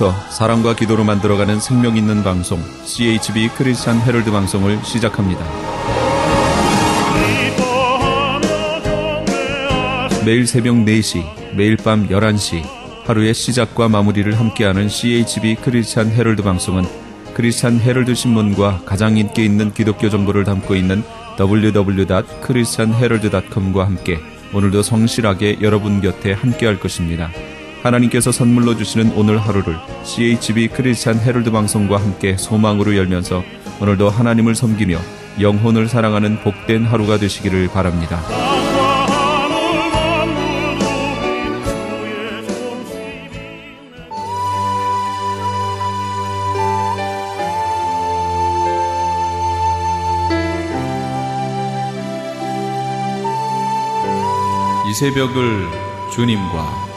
지금부터 사랑과 기도로 만들어가는 생명 있는 방송 CHB 크리스찬 헤럴드 방송을 시작합니다. 매일 새벽 4시, 매일 밤 11시 하루의 시작과 마무리를 함께하는 CHB 크리스찬 헤럴드 방송은 크리스찬 헤럴드 신문과 가장 인기 있는 기독교 정보를 담고 있는 www.christianherald.com과 함께 오늘도 성실하게 여러분 곁에 함께할 것입니다. 하나님께서 선물로 주시는 오늘 하루를 CHB 크리스찬 헤럴드 방송과 함께 소망으로 열면서 오늘도 하나님을 섬기며 영혼을 사랑하는 복된 하루가 되시기를 바랍니다. 이 새벽을 주님과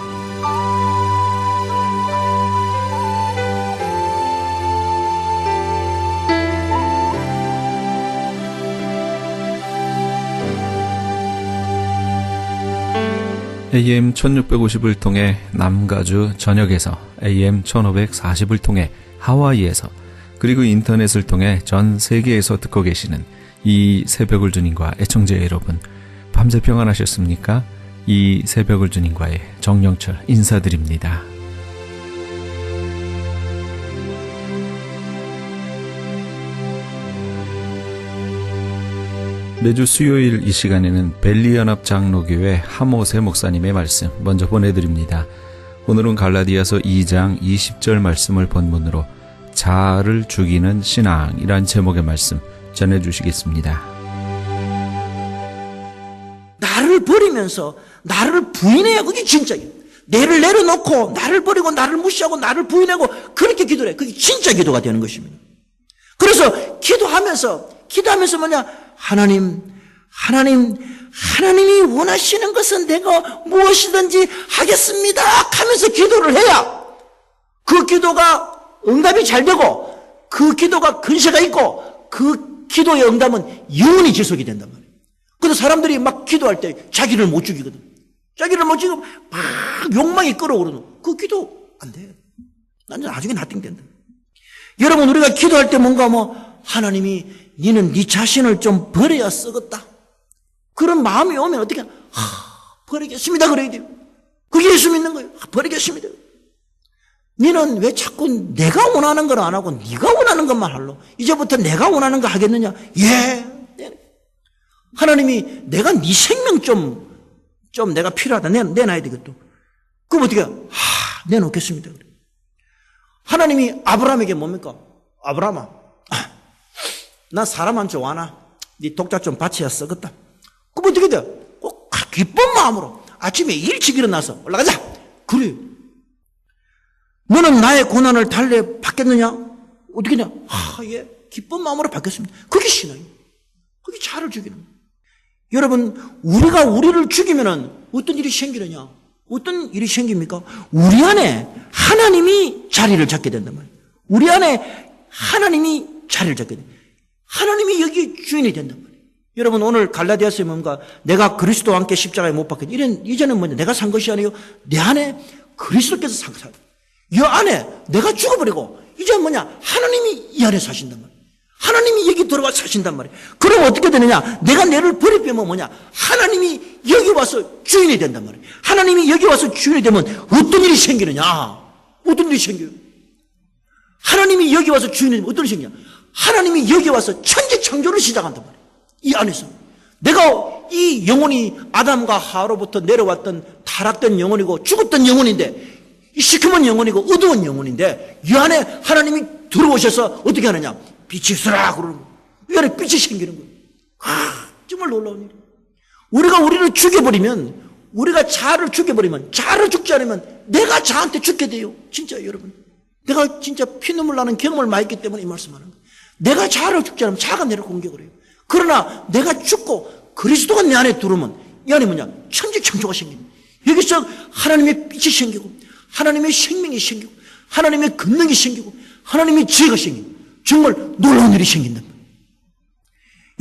AM 1650을 통해 남가주 전역에서 AM 1540을 통해 하와이에서 그리고 인터넷을 통해 전 세계에서 듣고 계시는 이 새벽을 주님과 애청자 여러분, 밤새 평안하셨습니까? 이 새벽을 주님과의 정영철 인사드립니다. 매주 수요일 이 시간에는 벨리연합 장로교회 하모세 목사님의 말씀 먼저 보내드립니다. 오늘은 갈라디아서 2장 20절 말씀을 본문으로 자아를 죽이는 신앙이란 제목의 말씀 전해주시겠습니다. 나를 버리면서 나를 부인해야 그게 진짜예요. 내를 내려놓고 나를 버리고 나를 무시하고 나를 부인하고 그렇게 기도를 해. 그게 진짜 기도가 되는 것입니다. 그래서 기도하면서 뭐냐? 하나님이 원하시는 것은 내가 무엇이든지 하겠습니다 하면서 기도를 해야 그 기도가 응답이 잘 되고 그 기도가 근세가 있고 그 기도의 응답은 영원히 지속이 된단 말이에요. 그래서 사람들이 막 기도할 때 자기를 못 죽이거든. 자기를 못 죽이면 막 욕망이 끌어오르는 그 기도 안 돼. 나는 나중에 나띵된다. 여러분, 우리가 기도할 때 뭔가 하나님이 니는 네 자신을 좀 버려야 쓰겠다. 그런 마음이 오면 어떻게 버리겠습니다 그래야 돼요. 그게 예수 믿는 거예요. 버리겠습니다. 니는 왜 자꾸 내가 원하는 걸 안 하고 네가 원하는 것만 할로? 이제부터 내가 원하는 거 하겠느냐? 예. 하나님이 내가 네 생명 좀 내가 필요하다. 내놔야 되겠다. 그럼 어떻게 내놓겠습니다. 하나님이 아브라함에게 뭡니까? 아브라함아, 나 사람한테 와나 네 독자 좀 바쳐야 쓰겠다. 그럼 어떻게 돼? 꼭 기쁜 마음으로 아침에 일찍 일어나서 올라가자. 그래. 너는 나의 고난을 달래 받겠느냐? 어떻게 냐? 예. 기쁜 마음으로 받겠습니다. 그게 신앙이에요. 그게 자를 죽이는 거예요. 여러분, 우리가 우리를 죽이면은 어떤 일이 생기느냐? 어떤 일이 생깁니까? 우리 안에 하나님이 자리를 잡게 된단 말이에요. 우리 안에 하나님이 자리를 잡게 돼요. 하나님이 여기 주인이 된단 말이에요. 여러분, 오늘 갈라디아서에 뭔가 내가 그리스도와 함께 십자가에 못 박혔다. 이제는 뭐냐? 내가 산 것이 아니요. 내 안에 그리스도께서 산 것이다. 이 안에 내가 죽어버리고 이제 뭐냐? 하나님이 이 안에 사신단 말이에요. 하나님이 여기 들어와 사신단 말이에요. 그럼 어떻게 되느냐? 내가 내를 버리면 뭐냐? 하나님이 여기 와서 주인이 된단 말이에요. 하나님이 여기 와서 주인이 되면 어떤 일이 생기느냐? 어떤 일이 생겨요? 하나님이 여기 와서 주인이 되면 어떤 일이 생기냐? 하나님이 여기 와서 천지 창조를 시작한단 말이에요. 이 안에서. 내가 이 영혼이 아담과 하와로부터 내려왔던 타락된 영혼이고 죽었던 영혼인데 이 시커먼 영혼이고 어두운 영혼인데 이 안에 하나님이 들어오셔서 어떻게 하느냐? 빛이 있으라 그러는 거예요. 이 안에 빛이 생기는 거예요. 정말 놀라운 일이에요. 우리가 우리를 죽여버리면, 우리가 자아를 죽여버리면, 자아를 죽지 않으면 내가 자한테 죽게 돼요. 진짜 여러분. 내가 진짜 피눈물 나는 경험을 많이 했기 때문에 이 말씀하는 거예요. 내가 자아를 죽지 않으면 자아가 내를 공격을 해요. 그러나 내가 죽고 그리스도가 내 안에 들어오면 이 안에 뭐냐? 천지창조가 생깁니다. 여기서 하나님의 빛이 생기고 하나님의 생명이 생기고 하나님의 권능이 생기고 하나님의 지혜가 생기고 정말 놀라운 일이 생긴단 말이에요.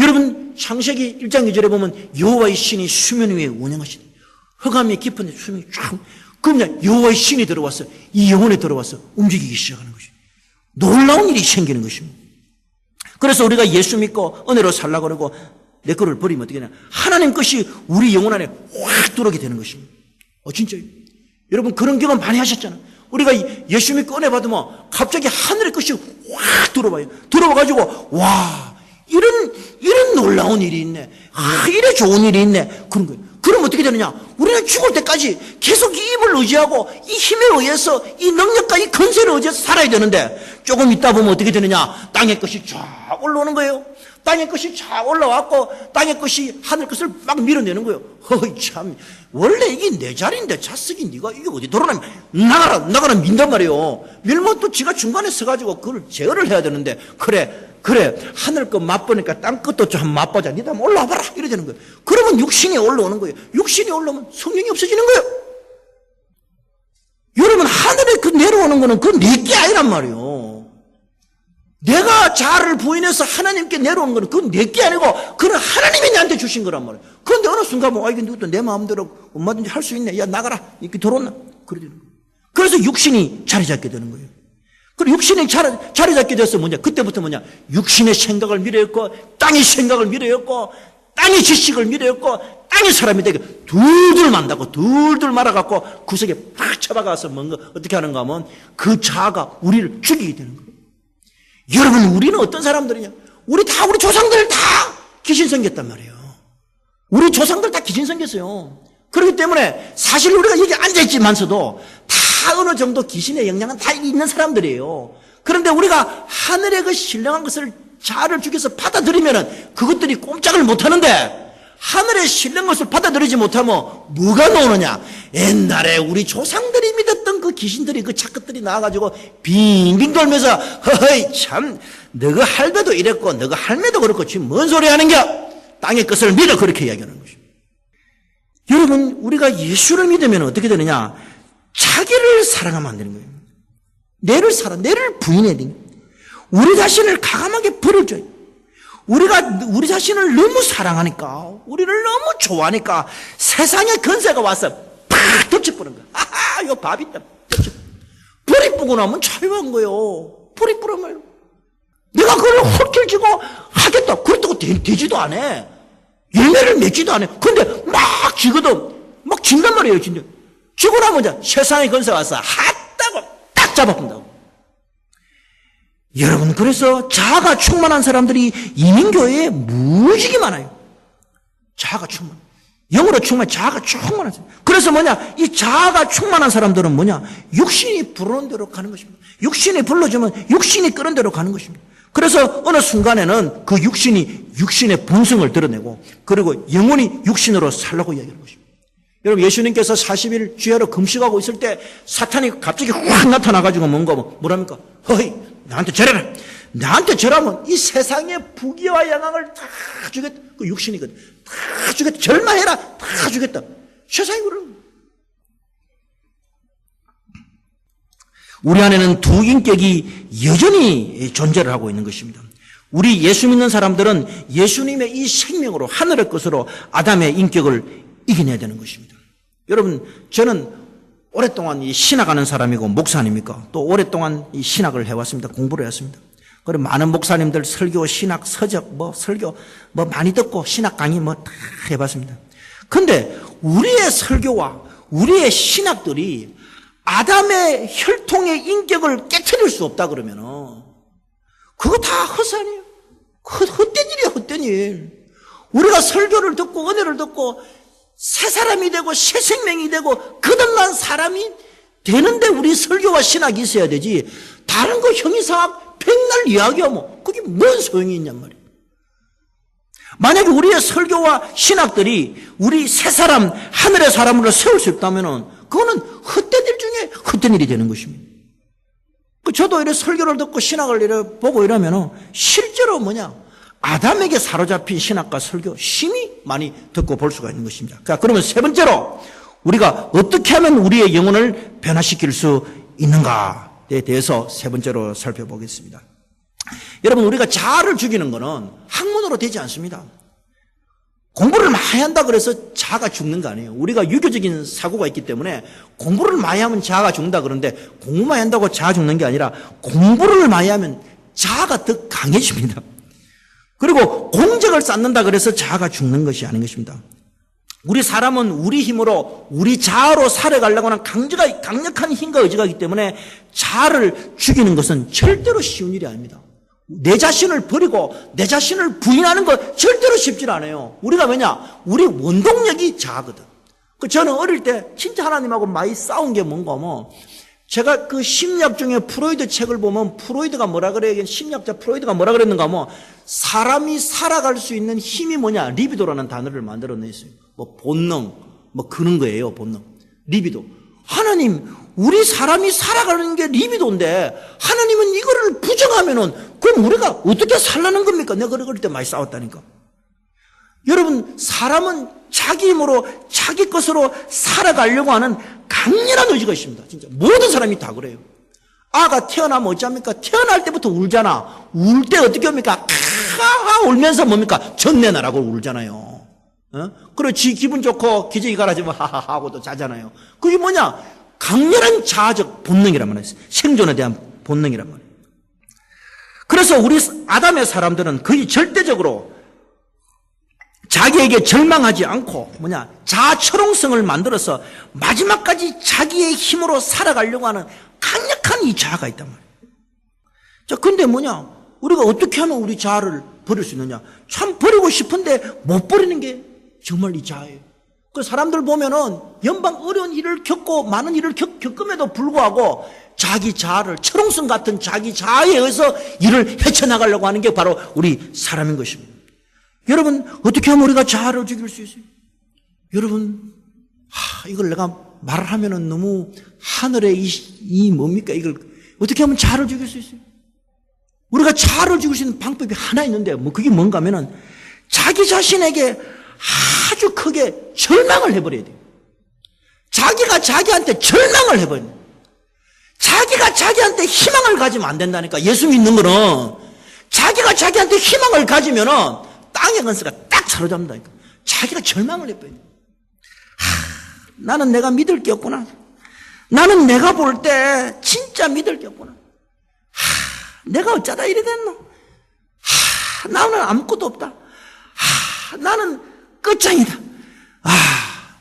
여러분, 창세기 1장 2절에 보면 여호와의 신이 수면 위에 운행하시네. 흑암이 깊은데 수면이 쫙. 그럼 여호와의 신이 들어와서 이 영혼에 들어와서 움직이기 시작하는 것이죠. 놀라운 일이 생기는 것입니다. 그래서 우리가 예수 믿고 은혜로 살라고 그러고 내 거를 버리면 어떻게 되냐. 하나님 것이 우리 영혼 안에 확 들어오게 되는 것입니다. 진짜요. 여러분 그런 경험 많이 하셨잖아요. 우리가 예수 믿고 은혜 받으면 갑자기 하늘의 것이 확 들어와요. 들어와가지고 와 이런 놀라운 일이 있네. 이래 좋은 일이 있네. 그런 거예요. 그럼 어떻게 되느냐? 우리는 죽을 때까지 계속 이 힘을 의지하고 이 힘에 의해서 이 능력과 이 건세를 의지해서 살아야 되는데 조금 있다 보면 어떻게 되느냐? 땅의 것이 쫙 올라오는 거예요. 땅의 것이 쫙 올라왔고 땅의 것이 하늘 것을 막 밀어내는 거예요. 참 원래 이게 내 자리인데 자석이 네가 이게 어디 돌아가면 나가라 민단 말이에요. 밀면 또 지가 중간에 서가지고 그걸 제어를 해야 되는데 그래 하늘 것 맛보니까 땅 것도 좀 맛보자. 니도 한번 올라와봐라 이래 되는 거예요. 그러면 육신이 올라오는 거예요. 육신이 올라오면 성령이 없어지는 거예요. 여러분 하늘에 그 내려오는 거는 그건 내게 아니란 말이에요. 내가 자아를 부인해서 하나님께 내려오는 거는 그건 내게 아니고 그건 하나님이 나한테 주신 거란 말이에요. 그런데 어느 순간 뭐 이게 누구도 내 마음대로 얼마든지 할 수 있네. 야 나가라 이렇게 들어온나 그래 되는 거예요. 그래서 육신이 자리 잡게 되는 거예요. 그리고 육신이 자리 잡게 돼서 그때부터 육신의 생각을 밀어였고 땅의 생각을 밀어였고 땅의 지식을 밀어였고 땅의 사람이 되게 둘둘 만다고 둘둘 말아갖고 구석에 팍 쳐박아서 뭔가 어떻게 하는가 하면 그 자아가 우리를 죽이게 되는 거예요. 여러분 우리는 어떤 사람들이냐? 우리 조상들 다 귀신 생겼단 말이에요. 우리 조상들 다 귀신 생겼어요. 그렇기 때문에 사실 우리가 여기 앉아있지만서도 다 어느 정도 귀신의 영향은 다 있는 사람들이에요. 그런데 우리가 하늘의 그 신령한 것을 자아를 죽여서 받아들이면은 그것들이 꼼짝을 못하는데 하늘의 신령한 것을 받아들이지 못하면 뭐가 나오느냐? 옛날에 우리 조상들이 믿었던 그 귀신들이 그 착것들이 나와가지고 빙빙 돌면서 허허이 참 너가 할배도 이랬고 너가 할매도 그렇고 지금 뭔 소리 하는겨? 땅의 것을 믿어 그렇게 이야기하는 것입니다. 여러분 우리가 예수를 믿으면 어떻게 되느냐? 자기를 사랑하면 안 되는 거예요. 내를 부인해야 돼요. 우리 자신을 가감하게 버려줘요. 우리가 우리 자신을 너무 사랑하니까 우리를 너무 좋아하니까 세상의 건세가 와서 팍 덮쳐버린 거야. 아하 이거 밥 있다. 불이 뿌고 나면 자유한 거예요. 불이 뿌려면 내가 그걸 헛길지고 하겠다. 그렇다고 되지도 않아. 열매를 맺지도 않아. 근데 막 지거든. 막 진단 말이에요. 진짜. 지고 나면 세상의 건세 와서 핫다고 딱 잡아본다고. 여러분 그래서 자아가 충만한 사람들이 이민교회에 무지개 많아요. 자아가 충만. 영으로 충만, 자아가 충만한 사람. 그래서 이 자아가 충만한 사람들은 육신이 부르는 대로 가는 것입니다. 육신이 불러주면 육신이 끄는 대로 가는 것입니다. 그래서 어느 순간에는 그 육신의 본성을 드러내고 그리고 영혼이 육신으로 살라고 이야기하는 것입니다. 여러분 예수님께서 40일 주야로 금식하고 있을 때 사탄이 갑자기 확 나타나가지고 뭐랍니까? 허이 나한테 절해라. 나한테 절하면 이 세상의 부귀와 영광을 다 주겠다. 그 육신이거든. 다 주겠다. 절마해라. 다 주겠다. 세상이 그러는 우리 안에는 두 인격이 여전히 존재를 하고 있는 것입니다. 우리 예수 믿는 사람들은 예수님의 이 생명으로 하늘의 것으로 아담의 인격을 이겨내야 되는 것입니다. 여러분 저는 오랫동안 이 신학하는 사람이고 목사 아닙니까? 또 오랫동안 이 신학을 해왔습니다. 공부를 해왔습니다. 그리고 많은 목사님들 설교, 신학, 서적, 설교 많이 듣고 신학 강의 다 해봤습니다. 근데 우리의 설교와 우리의 신학들이 아담의 혈통의 인격을 깨트릴 수 없다 그러면은 그거 다 헛산이에요. 헛된 일이에요, 헛된 일. 우리가 설교를 듣고 은혜를 듣고 새 사람이 되고 새 생명이 되고 거듭난 사람이 되는데 우리 설교와 신학이 있어야 되지. 다른 거 형이상학 백날 이야기하면 그게 뭔 소용이 있냔 말이에요. 만약에 우리의 설교와 신학들이 우리 새 사람, 하늘의 사람으로 세울 수 있다면은 그거는 헛된 일 중에 헛된 일이 되는 것입니다. 저도 이래 설교를 듣고 신학을 이래 보고 이러면은 실제로 아담에게 사로잡힌 신학과 설교 심히 많이 듣고 볼 수가 있는 것입니다. 자, 그러면 세 번째로 우리가 어떻게 하면 우리의 영혼을 변화시킬 수 있는가에 대해서 세 번째로 살펴보겠습니다. 여러분 우리가 자아를 죽이는 것은 학문으로 되지 않습니다. 공부를 많이 한다 그래서 자아가 죽는 거 아니에요. 우리가 유교적인 사고가 있기 때문에 공부를 많이 하면 자아가 죽는다 그러는데 공부 많이 한다고 자아 죽는 게 아니라 공부를 많이 하면 자아가 더 강해집니다. 그리고 공적을 쌓는다 그래서 자아가 죽는 것이 아닌 것입니다. 우리 사람은 우리 힘으로 우리 자아로 살아가려고 하는 강력한 힘과 의지가 있기 때문에 자아를 죽이는 것은 절대로 쉬운 일이 아닙니다. 내 자신을 버리고 내 자신을 부인하는 거 절대로 쉽지 않아요. 우리가 왜냐? 우리 원동력이 자아거든. 저는 어릴 때 진짜 하나님하고 많이 싸운 게 뭔가 하면 제가 그 심리학 중에 프로이드 책을 보면 프로이드가 뭐라 그래요? 심리학자 프로이드가 뭐라 그랬는가 하면 사람이 살아갈 수 있는 힘이 뭐냐? 리비도라는 단어를 만들어냈어요. 뭐 본능, 뭐 그런 거예요. 본능. 리비도. 하나님, 우리 사람이 살아가는 게 리비도인데 하나님은 이거를 부정하면은 그럼 우리가 어떻게 살라는 겁니까? 내가 그럴 때 많이 싸웠다니까. 여러분, 사람은 자기 힘으로 자기 것으로 살아가려고 하는 강렬한 의지가 있습니다. 진짜 모든 사람이 다 그래요. 아가 태어나면 어찌합니까? 태어날 때부터 울잖아. 울 때 어떻게 합니까? 카하 울면서 뭡니까? 전내나라고 울잖아요. 그리고 지 기분 좋고 기저귀 갈아주면 하하하 하고 또 자잖아요. 그게 뭐냐? 강렬한 자아적 본능이란 말이에요. 생존에 대한 본능이란 말이에요. 그래서 우리 아담의 사람들은 거의 절대적으로 자기에게 절망하지 않고 자아 철옹성을 만들어서 마지막까지 자기의 힘으로 살아가려고 하는 강력한 이 자아가 있단 말이에요. 자, 근데 우리가 어떻게 하면 우리 자아를 버릴 수 있느냐? 참 버리고 싶은데 못 버리는 게 정말 이 자아예요. 그 사람들 보면은 연방 어려운 일을 겪고 많은 일을 겪음에도 불구하고 자기 자아를 철옹성 같은 자기 자아에 의해서 일을 헤쳐나가려고 하는 게 바로 우리 사람인 것입니다. 여러분, 어떻게 하면 우리가 자아를 죽일 수 있어요? 여러분, 이걸 내가 말을 하면은 너무 하늘의 이 뭡니까? 이걸 어떻게 하면 자아를 죽일 수 있어요? 우리가 자아를 죽일 수 있는 방법이 하나 있는데, 그게 뭔가 하면은 자기 자신에게 아주 크게 절망을 해버려야 돼요. 자기가 자기한테 절망을 해버려요. 자기가 자기한테 희망을 가지면 안 된다니까. 예수 믿는 거는 자기가 자기한테 희망을 가지면은 땅의 건설가 딱 사로잡는다니까. 자기가 절망을 해버려요. 나는 내가 믿을 게 없구나. 나는 내가 볼 때 진짜 믿을 게 없구나. 내가 어쩌다 이래 됐노? 나는 아무것도 없다. 나는 끝장이다.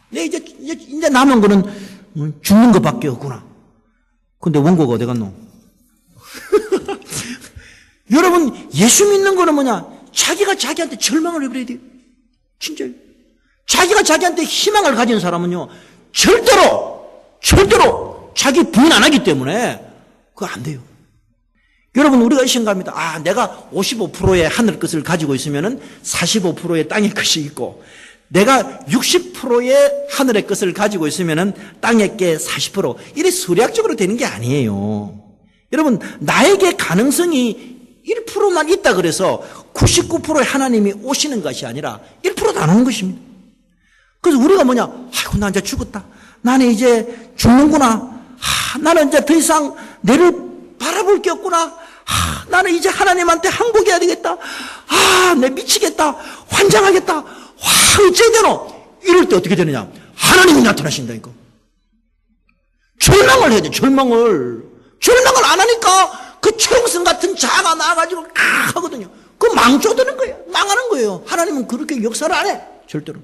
내 이제 남은 거는 죽는 것밖에 없구나. 근데 원고가 어디 갔노? 여러분, 예수 믿는 거는 자기가 자기한테 절망을 해버려야 돼요. 진짜요. 자기가 자기한테 희망을 가진 사람은요, 절대로 자기 부인 안 하기 때문에 그거 안 돼요. 여러분, 우리가 이 생각합니다. 내가 55%의 하늘 것을 가지고 있으면은 45%의 땅의 것이 있고, 내가 60%의 하늘의 것을 가지고 있으면은 땅의 게 40%. 이래 수략적으로 되는 게 아니에요. 여러분, 나에게 가능성이 1%만 있다 그래서 99%의 하나님이 오시는 것이 아니라 1%도 안 오는 것입니다. 그래서 우리가 아이고, 나 이제 죽었다. 나는 이제 죽는구나. 나는 이제 더 이상 내를 바라볼 게 없구나. 나는 이제 하나님한테 항복해야 되겠다. 내 미치겠다. 환장하겠다. 어째 되노? 이럴 때 어떻게 되느냐? 하나님이 나타나신다니까. 절망을 해야 돼. 절망을 안 하니까 그 철옹성 같은 자아가 나와가지고 하거든요. 그 망쳐드는 거예요. 망하는 거예요. 하나님은 그렇게 역사를 안 해. 절대로.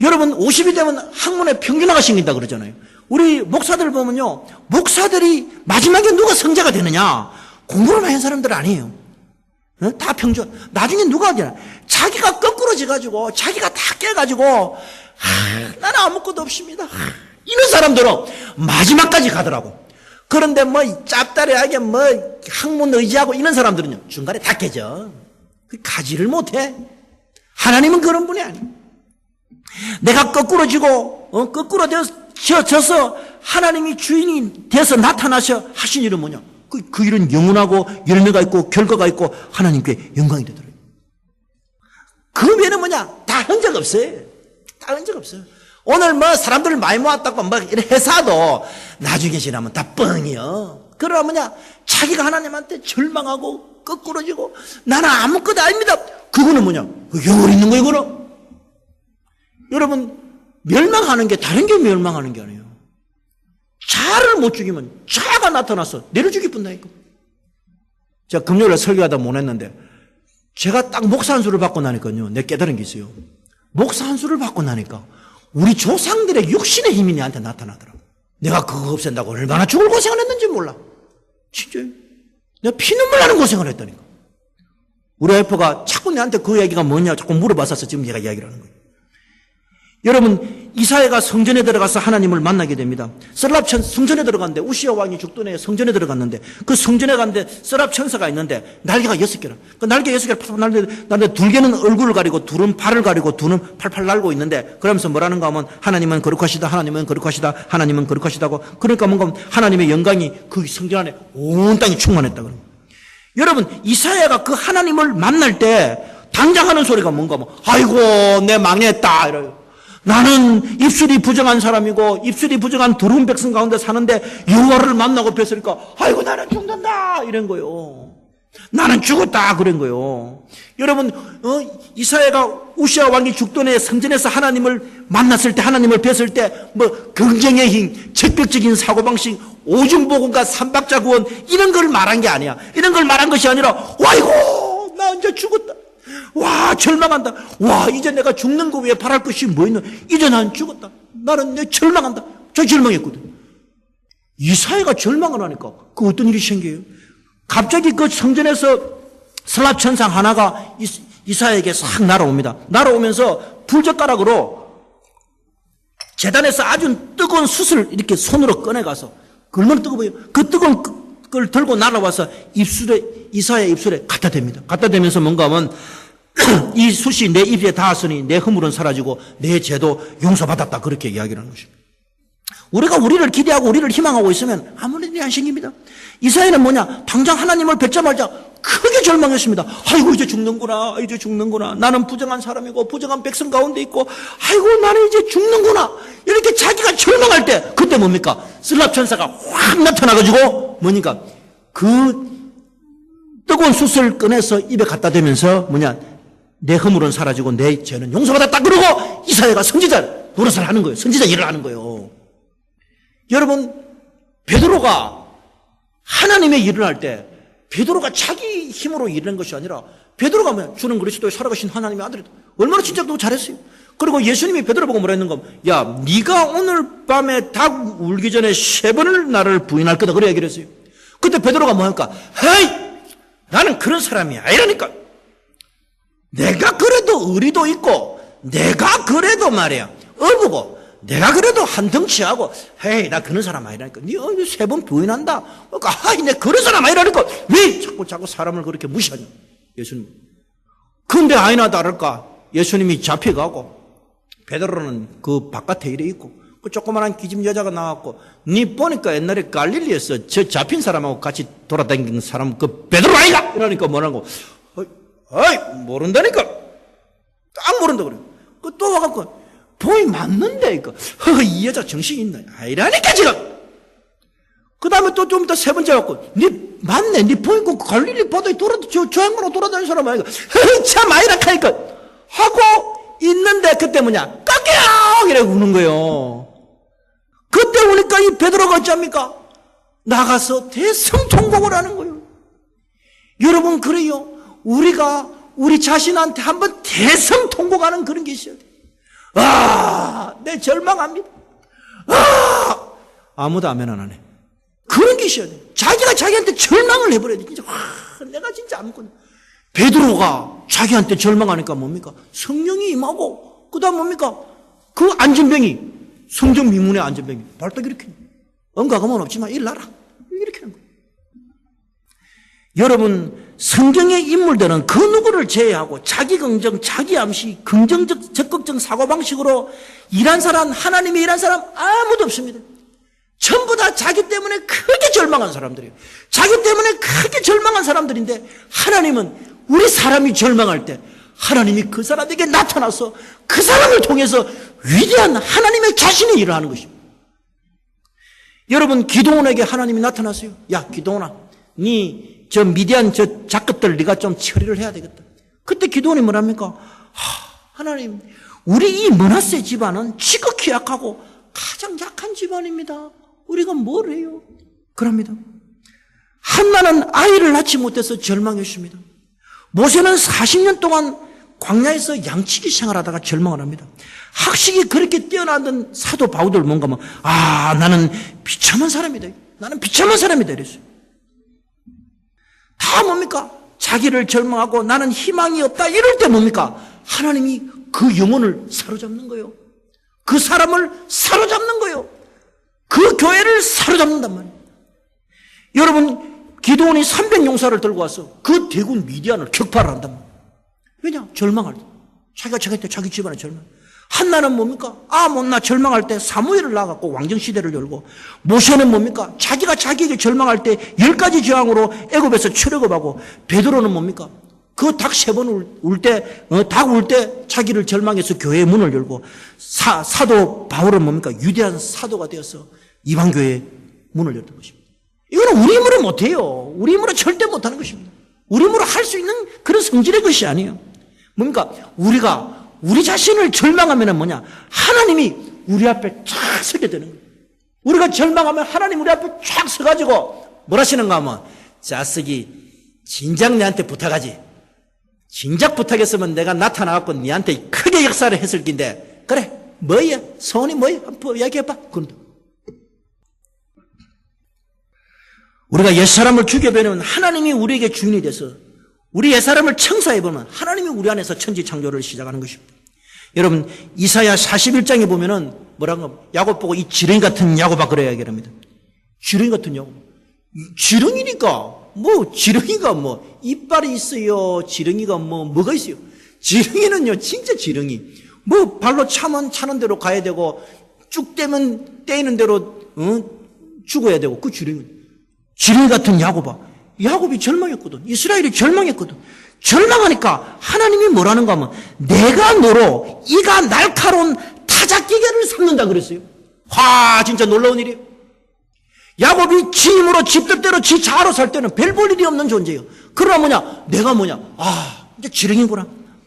여러분, 50이 되면 학문에 평균화가 생긴다 그러잖아요. 우리 목사들 보면요, 목사들이 마지막에 누가 성자가 되느냐? 공부를 많이 한 사람들 아니에요. 다 평균. 나중에 누가 되냐? 자기가 거꾸로져가지고, 자기가 다 깨가지고, 나는 아무것도 없습니다. 이런 사람들은 마지막까지 가더라고. 그런데 짭짤하게 학문 의지하고 이런 사람들은요, 중간에 다 깨져. 가지를 못해. 하나님은 그런 분이 아니에요. 내가 거꾸로지고, 거꾸로 져서 하나님이 주인이 돼서 나타나셔 하신 일은 뭐냐? 그 일은 영원하고 열매가 있고 결과가 있고 하나님께 영광이 되더라고요. 그 외에는 다 흔적 없어요. 다 흔적 없어요. 오늘 사람들 많이 모았다고 이런 회사도 나중에 지나면 다 뻥이요. 그러나 뭐냐? 자기가 하나님한테 절망하고 거꾸러지고 나는 아무것도 아닙니다. 그거는 뭐냐? 영을 있는 거예요, 그거는. 여러분, 멸망하는 게 다른 게 멸망하는 게 아니에요. 자를 못 죽이면 자가 나타나서 내려 죽일 뿐다니까. 제가 금요일에 설교하다 못 했는데 제가 딱 목사 한 수를 받고 나니까요, 내 깨달은 게 있어요. 목사 한 수를 받고 나니까 우리 조상들의 육신의 힘이 내한테 나타나더라고. 내가 그거 없앤다고 얼마나 죽을 고생을 했는지 몰라. 진짜요. 내가 피눈물 나는 고생을 했다니까. 우리 와이프가 자꾸 내한테 그 얘기가 뭐냐 자꾸 물어봤었어. 지금 얘가 이야기를 하는 거예요. 여러분, 이사야가 성전에 들어가서 하나님을 만나게 됩니다. 서랍천 성전에 들어갔는데, 우시아 왕이 죽던 해에 성전에 들어갔는데, 그 성전에 갔는데 서랍 천사가 있는데 날개가 6개라. 그 날개 6개를 팍팍 날는데 두 개는 얼굴을 가리고 둘은 발을 가리고 둘은 팔팔 날고 있는데, 그러면서 뭐라는가 하면 하나님은 거룩하시다, 하나님은 거룩하시다, 하나님은 거룩하시다고. 그러니까 뭔가 하나님의 영광이 그 성전 안에 온 땅이 충만했다 그런 거예요. 여러분, 이사야가 그 하나님을 만날 때 당장 하는 소리가 뭔가 하면 아이고 내 망했다 이래요. 나는 입술이 부정한 사람이고 입술이 부정한 더러운 백성 가운데 사는데 여호와를 만나고 뵀으니까 아이고 나는 죽는다 이런 거요. 나는 죽었다 그런 거요. 여러분, 이사야가 우시아 왕이 죽던 해 성전에서 하나님을 만났을 때, 하나님을 뵀을 때 뭐 긍정의 힘, 적극적인 사고방식, 오중복음과 삼박자구원 이런 걸 말한 게 아니야. 이런 걸 말한 것이 아니라 아이고 나 이제 죽었다. 와 절망한다. 와 이제 내가 죽는 거 위에 바랄 것이 뭐 있노. 이제 난 죽었다. 나는 내 절망한다. 저 절망했거든. 이사야가 절망을 하니까 그 어떤 일이 생겨요? 갑자기 그 성전에서 서랍천상 하나가 이사야에게 싹 날아옵니다. 날아오면서 불젓가락으로 제단에서 아주 뜨거운 숯을 이렇게 손으로 꺼내가서 얼마나 뜨거워요. 그 뜨거운 걸 들고 날아와서 이사야 입술에 갖다 댑니다. 갖다 대면서 뭔가 하면 이 숯이 내 입에 닿았으니 내 허물은 사라지고 내 죄도 용서받았다. 그렇게 이야기를 하는 것입니다. 우리가 우리를 기대하고 우리를 희망하고 있으면 아무런 일이 안 생깁니다. 이사야는 뭐냐? 당장 하나님을 뵙자마자 크게 절망했습니다. 아이고 이제 죽는구나. 이제 죽는구나. 나는 부정한 사람이고 부정한 백성 가운데 있고 아이고 나는 이제 죽는구나. 이렇게 자기가 절망할 때 그때 뭡니까? 스랍천사가 확 나타나가지고 뭐니까 그 뜨거운 숯을 꺼내서 입에 갖다 대면서 뭐냐? 내 허물은 사라지고 내 죄는 용서받았다. 그러고 이사야가 선지자 노릇을 하는 거예요. 선지자 일을 하는 거예요. 여러분, 베드로가 하나님의 일을 할 때 베드로가 자기 힘으로 일하는 것이 아니라 베드로가 뭐야? 주는 그리스도의 살아가신 하나님의 아들이다. 얼마나 진짜도 잘했어요. 그리고 예수님이 베드로 보고 뭐라 했는가? 야, 네가 오늘 밤에 닭 울기 전에 3번을 나를 부인할 거다. 그래 얘기를 했어요. 그때 베드로가 뭐할까? 헤이! 나는 그런 사람이 아니라니까. 내가 그래도 의리도 있고 내가 그래도 말이야 어부고 내가 그래도 한 덩치하고 헤이 나 그런 사람 아니라니까. 네 3번 부인한다. 그러니까 하이 내 그런 사람 아니라니까. 왜 자꾸 사람을 그렇게 무시하냐 예수님. 근데 아니나 다를까 예수님이 잡혀가고 베드로는 그 바깥에 이래 있고 그 조그만한 기집 여자가 나왔고 니 보니까 옛날에 갈릴리에서 저 잡힌 사람하고 같이 돌아다니는 사람 그 베드로 아이가 이러니까 뭐라고 어이 모른다니까. 딱 모른다 그래. 그 또 와갖고 보이 맞는데 이거 이 여자 정신이 있나 아니라니까 지금. 그 다음에 또 좀 이따 3번째 갖고 니 맞네 니 보이고 갈릴리 바다에 저 양반으로 돌아다니는 사람 아니까 참 아니라카니까 하고 있는데 그때 뭐냐 깎여 이래 우는 거예요. 그때 우니까 이 베드로가 어쩝니까? 나가서 대성통곡을 하는 거예요. 여러분 그래요. 우리가 우리 자신한테 한번 대성통곡하는 그런 게 있어야 돼. 내 절망합니다. 아무도 아멘 안 하네. 그런 게 있어야 돼. 자기가 자기한테 절망을 해버려야 돼. 진짜 내가 진짜 아무것도. 베드로가 자기한테 절망하니까 뭡니까? 성령이 임하고 그 다음 뭡니까? 그 안전병이 성전 미문의 안전병이 발딱 이렇게 언가금은 없지만 일나라 이렇게 하는 거예요. 여러분 성경의 인물들은 그 누구를 제외하고 자기 긍정, 자기 암시, 긍정적, 적극적 사고방식으로 일한 사람, 하나님이 일한 사람 아무도 없습니다. 전부 다 자기 때문에 크게 절망한 사람들이에요. 자기 때문에 크게 절망한 사람들인데 하나님은 우리 사람이 절망할 때 하나님이 그 사람에게 나타나서 그 사람을 통해서 위대한 하나님의 자신의 일을 하는 것입니다. 여러분, 기도원에게 하나님이 나타났어요. 야, 기도원아, 니 저 미디안 저 작것들 네가 좀 처리를 해야 되겠다. 그때 기도원이 뭐랍니까? 하나님, 우리 이 므낫세 집안은 지극히 약하고 가장 약한 집안입니다. 우리가 뭘 해요? 그럽니다. 한나는 아이를 낳지 못해서 절망했습니다. 모세는 40년 동안 광야에서 양치기 생활하다가 절망을 합니다. 학식이 그렇게 뛰어나던 사도 바울들 뭔가 뭐, 나는 비참한 사람이다. 나는 비참한 사람이다. 이랬어요. 다 뭡니까? 자기를 절망하고 나는 희망이 없다. 이럴 때 뭡니까? 하나님이 그 영혼을 사로잡는 거예요. 그 사람을 사로잡는 거예요. 그 교회를 사로잡는단 말이에요. 여러분, 기도원이 300용사를 들고 와서 그 대군 미디안을 격파를 한단 말이에요. 왜냐? 절망할 때. 자기 집안에 절망. 한나는 뭡니까? 못나 절망할 때 사무엘을 낳아갖고 왕정시대를 열고, 모세는 뭡니까? 자기가 자기에게 절망할 때 10가지 저항으로 애굽에서 출애굽하고, 베드로는 뭡니까? 그 닭 3번 울 때, 닭 울 때 자기를 절망해서 교회의 문을 열고, 사도 바울은 뭡니까? 위대한 사도가 되어서 이방교회의 문을 열던 것입니다. 이거는 우리 힘으로 못해요. 우리 힘으로 절대 못하는 것입니다. 우리 힘으로 할 수 있는 그런 성질의 것이 아니에요. 뭡니까? 우리 자신을 절망하면 뭐냐? 하나님이 우리 앞에 쫙 서게 되는 거예요. 우리가 절망하면 하나님 우리 앞에 쫙 서가지고 뭘 하시는가 하면, 자석이 진작 내한테 부탁하지. 진작 부탁했으면 내가 나타나갖고 니한테 크게 역사를 했을 텐데, 그래, 뭐야? 소원이 뭐야? 한번 이야기해봐. 그런다. 우리가 옛사람을 죽여버리면 하나님이 우리에게 주인이 돼서, 우리 옛사람을 청사해보면 하나님이 우리 안에서 천지창조를 시작하는 것입니다. 여러분, 이사야 41장에 보면은 뭐라고, 야곱 보고 이 지렁이 같은 야곱아 그래야 합니다. 지렁이 같은 야곱. 지렁이니까 지렁이가 이빨이 있어요. 지렁이가 뭐가 있어요. 지렁이는요 진짜 지렁이. 발로 차는 대로 가야 되고, 쭉 떼면 떼이는 대로 죽어야 되고, 그 지렁이 같은 야곱아. 야곱이 절망했거든. 이스라엘이 절망했거든. 절망하니까 하나님이 뭐라는가 하면, 내가 너로 이가 날카로운 타작기계를 삼는다 그랬어요. 진짜 놀라운 일이에요. 야곱이 지 힘으로 지 뜻대로 지 자아로 살 때는 별 볼 일이 없는 존재예요. 그러나 내가 이제 지렁이구나.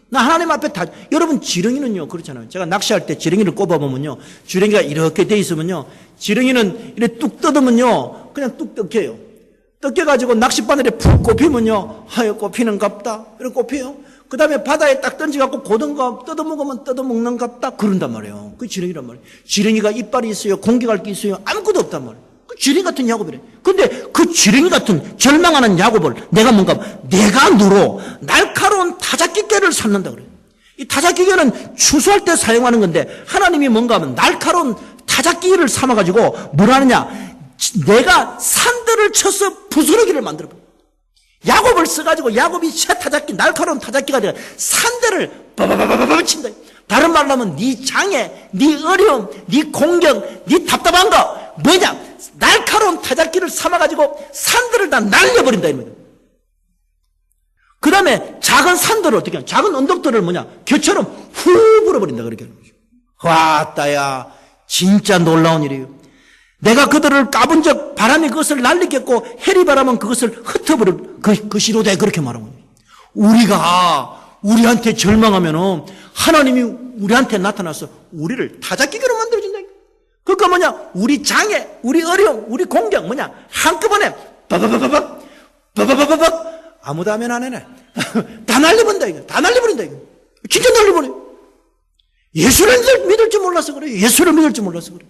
나 하나님 앞에 여러분, 지렁이는요 그렇잖아요. 제가 낚시할 때 지렁이를 꼽아보면요, 지렁이가 이렇게 돼 있으면요, 지렁이는 이렇게 뚝 뜯으면요 그냥 뚝 뜯겨요. 뜯겨가지고 낚싯바늘에 푹 꼽히면요, 꼽히는갑다. 이렇게 꼽혀요. 그 다음에 바다에 딱 던져갖고 고등가 뜯어먹으면 뜯어먹는갑다. 그런단 말이에요. 그 지렁이란 말이에요. 지렁이가 이빨이 있어요. 공격할 게 있어요. 아무것도 없단 말이에요. 그 지렁이 같은 야곱이래. 근데 그 지렁이 같은 절망하는 야곱을 내가 내가 너로 날카로운 타작기계를 삼는다 그래요. 이 타작기계는 추수할 때 사용하는 건데, 하나님이 하면 날카로운 타작기계를 삼아가지고 뭘 하느냐? 내가 산들을 쳐서 부스러기를 만들어버려. 야곱을 써가지고 야곱이 날카로운 타작기가 되어 산들을 빠바바바바 친다. 다른 말로 하면 네 장애, 네 어려움, 네 공격, 네 답답한 거 뭐냐? 날카로운 타작기를 삼아가지고 산들을 다 날려버린다 이겁니다. 그 다음에 작은 산들을 어떻게 하냐? 작은 언덕들을 겨처럼 후 불어버린다 그렇게 하는 거죠. 왔다야, 진짜 놀라운 일이에요. 내가 그들을 까본 적 바람이 그것을 날리겠고 해리바람은 그것을 흩어버릴 것이로되 그렇게 말하고, 우리가 우리한테 절망하면은 하나님이 우리한테 나타나서 우리를 타작기계로 만들어준다. 그러니까 우리 장애, 우리 어려움, 우리 공격 한꺼번에 바바바바박 아무도 하면 안 해네. 다 날려버린다 이거. 다 날려버린다 이거. 진짜 날려버려. 예수를 믿을 줄 몰라서 그래. 예수를 믿을 줄 몰라서 그래.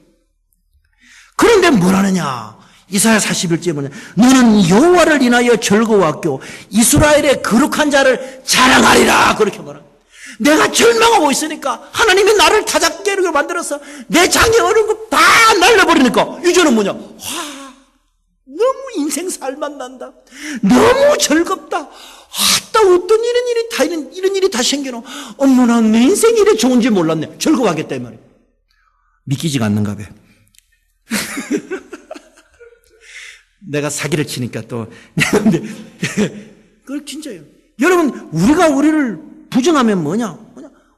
그런데 뭘 하느냐? 이사야 41장에 너는 여호와를 인하여 즐거워하고 이스라엘의 거룩한 자를 자랑하리라 그렇게 말합니다. 내가 절망하고 있으니까 하나님이 나를 타작기계로 만들어서 내 장애 어려운 거 다 날려버리니까 이제는 너무 인생 살만 난다. 너무 즐겁다. 어떤 이런 일이 다 생겨나. 어머나, 내 인생이 이래 좋은지 몰랐네. 즐거워하겠다 이 말이에요. 믿기지가 않는가 봐. 내가 사기를 치니까 또. 그걸 진짜예요. 여러분, 우리가 우리를 부정하면 뭐냐?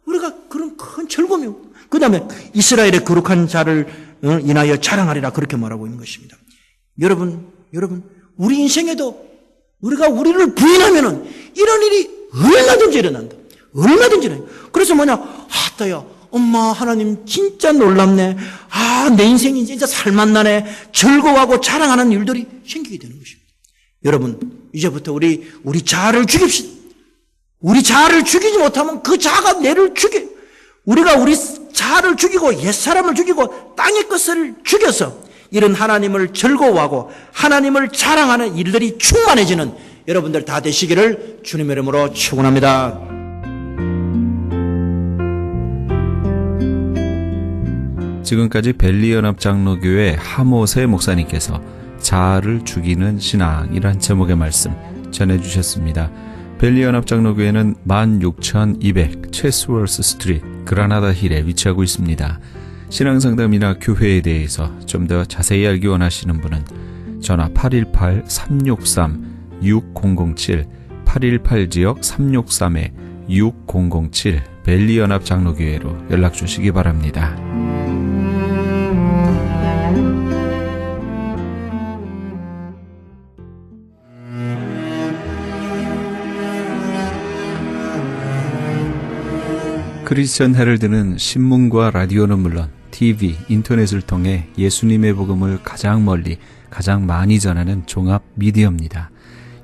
우리가 그런 큰 즐거움이요. 그 다음에 이스라엘의 거룩한 자를 인하여 자랑하리라 그렇게 말하고 있는 것입니다. 여러분, 우리 인생에도 우리가 우리를 부인하면은 이런 일이 얼마든지 일어난다. 얼마든지 일어난다. 그래서 아따야, 엄마 하나님 진짜 놀랍네. 내 인생이 진짜 살맛나네. 즐거워하고 자랑하는 일들이 생기게 되는 것입니다. 여러분, 이제부터 우리 자아를 죽입시다. 우리 자아를 죽이지 못하면 그 자아가 내를 죽여. 우리가 우리 자아를 죽이고 옛사람을 죽이고 땅의 것을 죽여서 이런 하나님을 즐거워하고 하나님을 자랑하는 일들이 충만해지는 여러분들 다 되시기를 주님의 이름으로 축원합니다. 지금까지 벨리연합장로교회 하모세 목사님께서 자아를 죽이는 신앙이란 제목의 말씀 전해주셨습니다. 벨리연합장로교회는 16,200 체스월스 스트리트 그라나다 힐에 위치하고 있습니다. 신앙상담이나 교회에 대해서 좀 더 자세히 알기 원하시는 분은 전화 818-363-6007 818지역 363-6007 벨리연합장로교회로 연락 주시기 바랍니다. 크리스천 헤럴드는 신문과 라디오는 물론 TV, 인터넷을 통해 예수님의 복음을 가장 멀리, 가장 많이 전하는 종합 미디어입니다.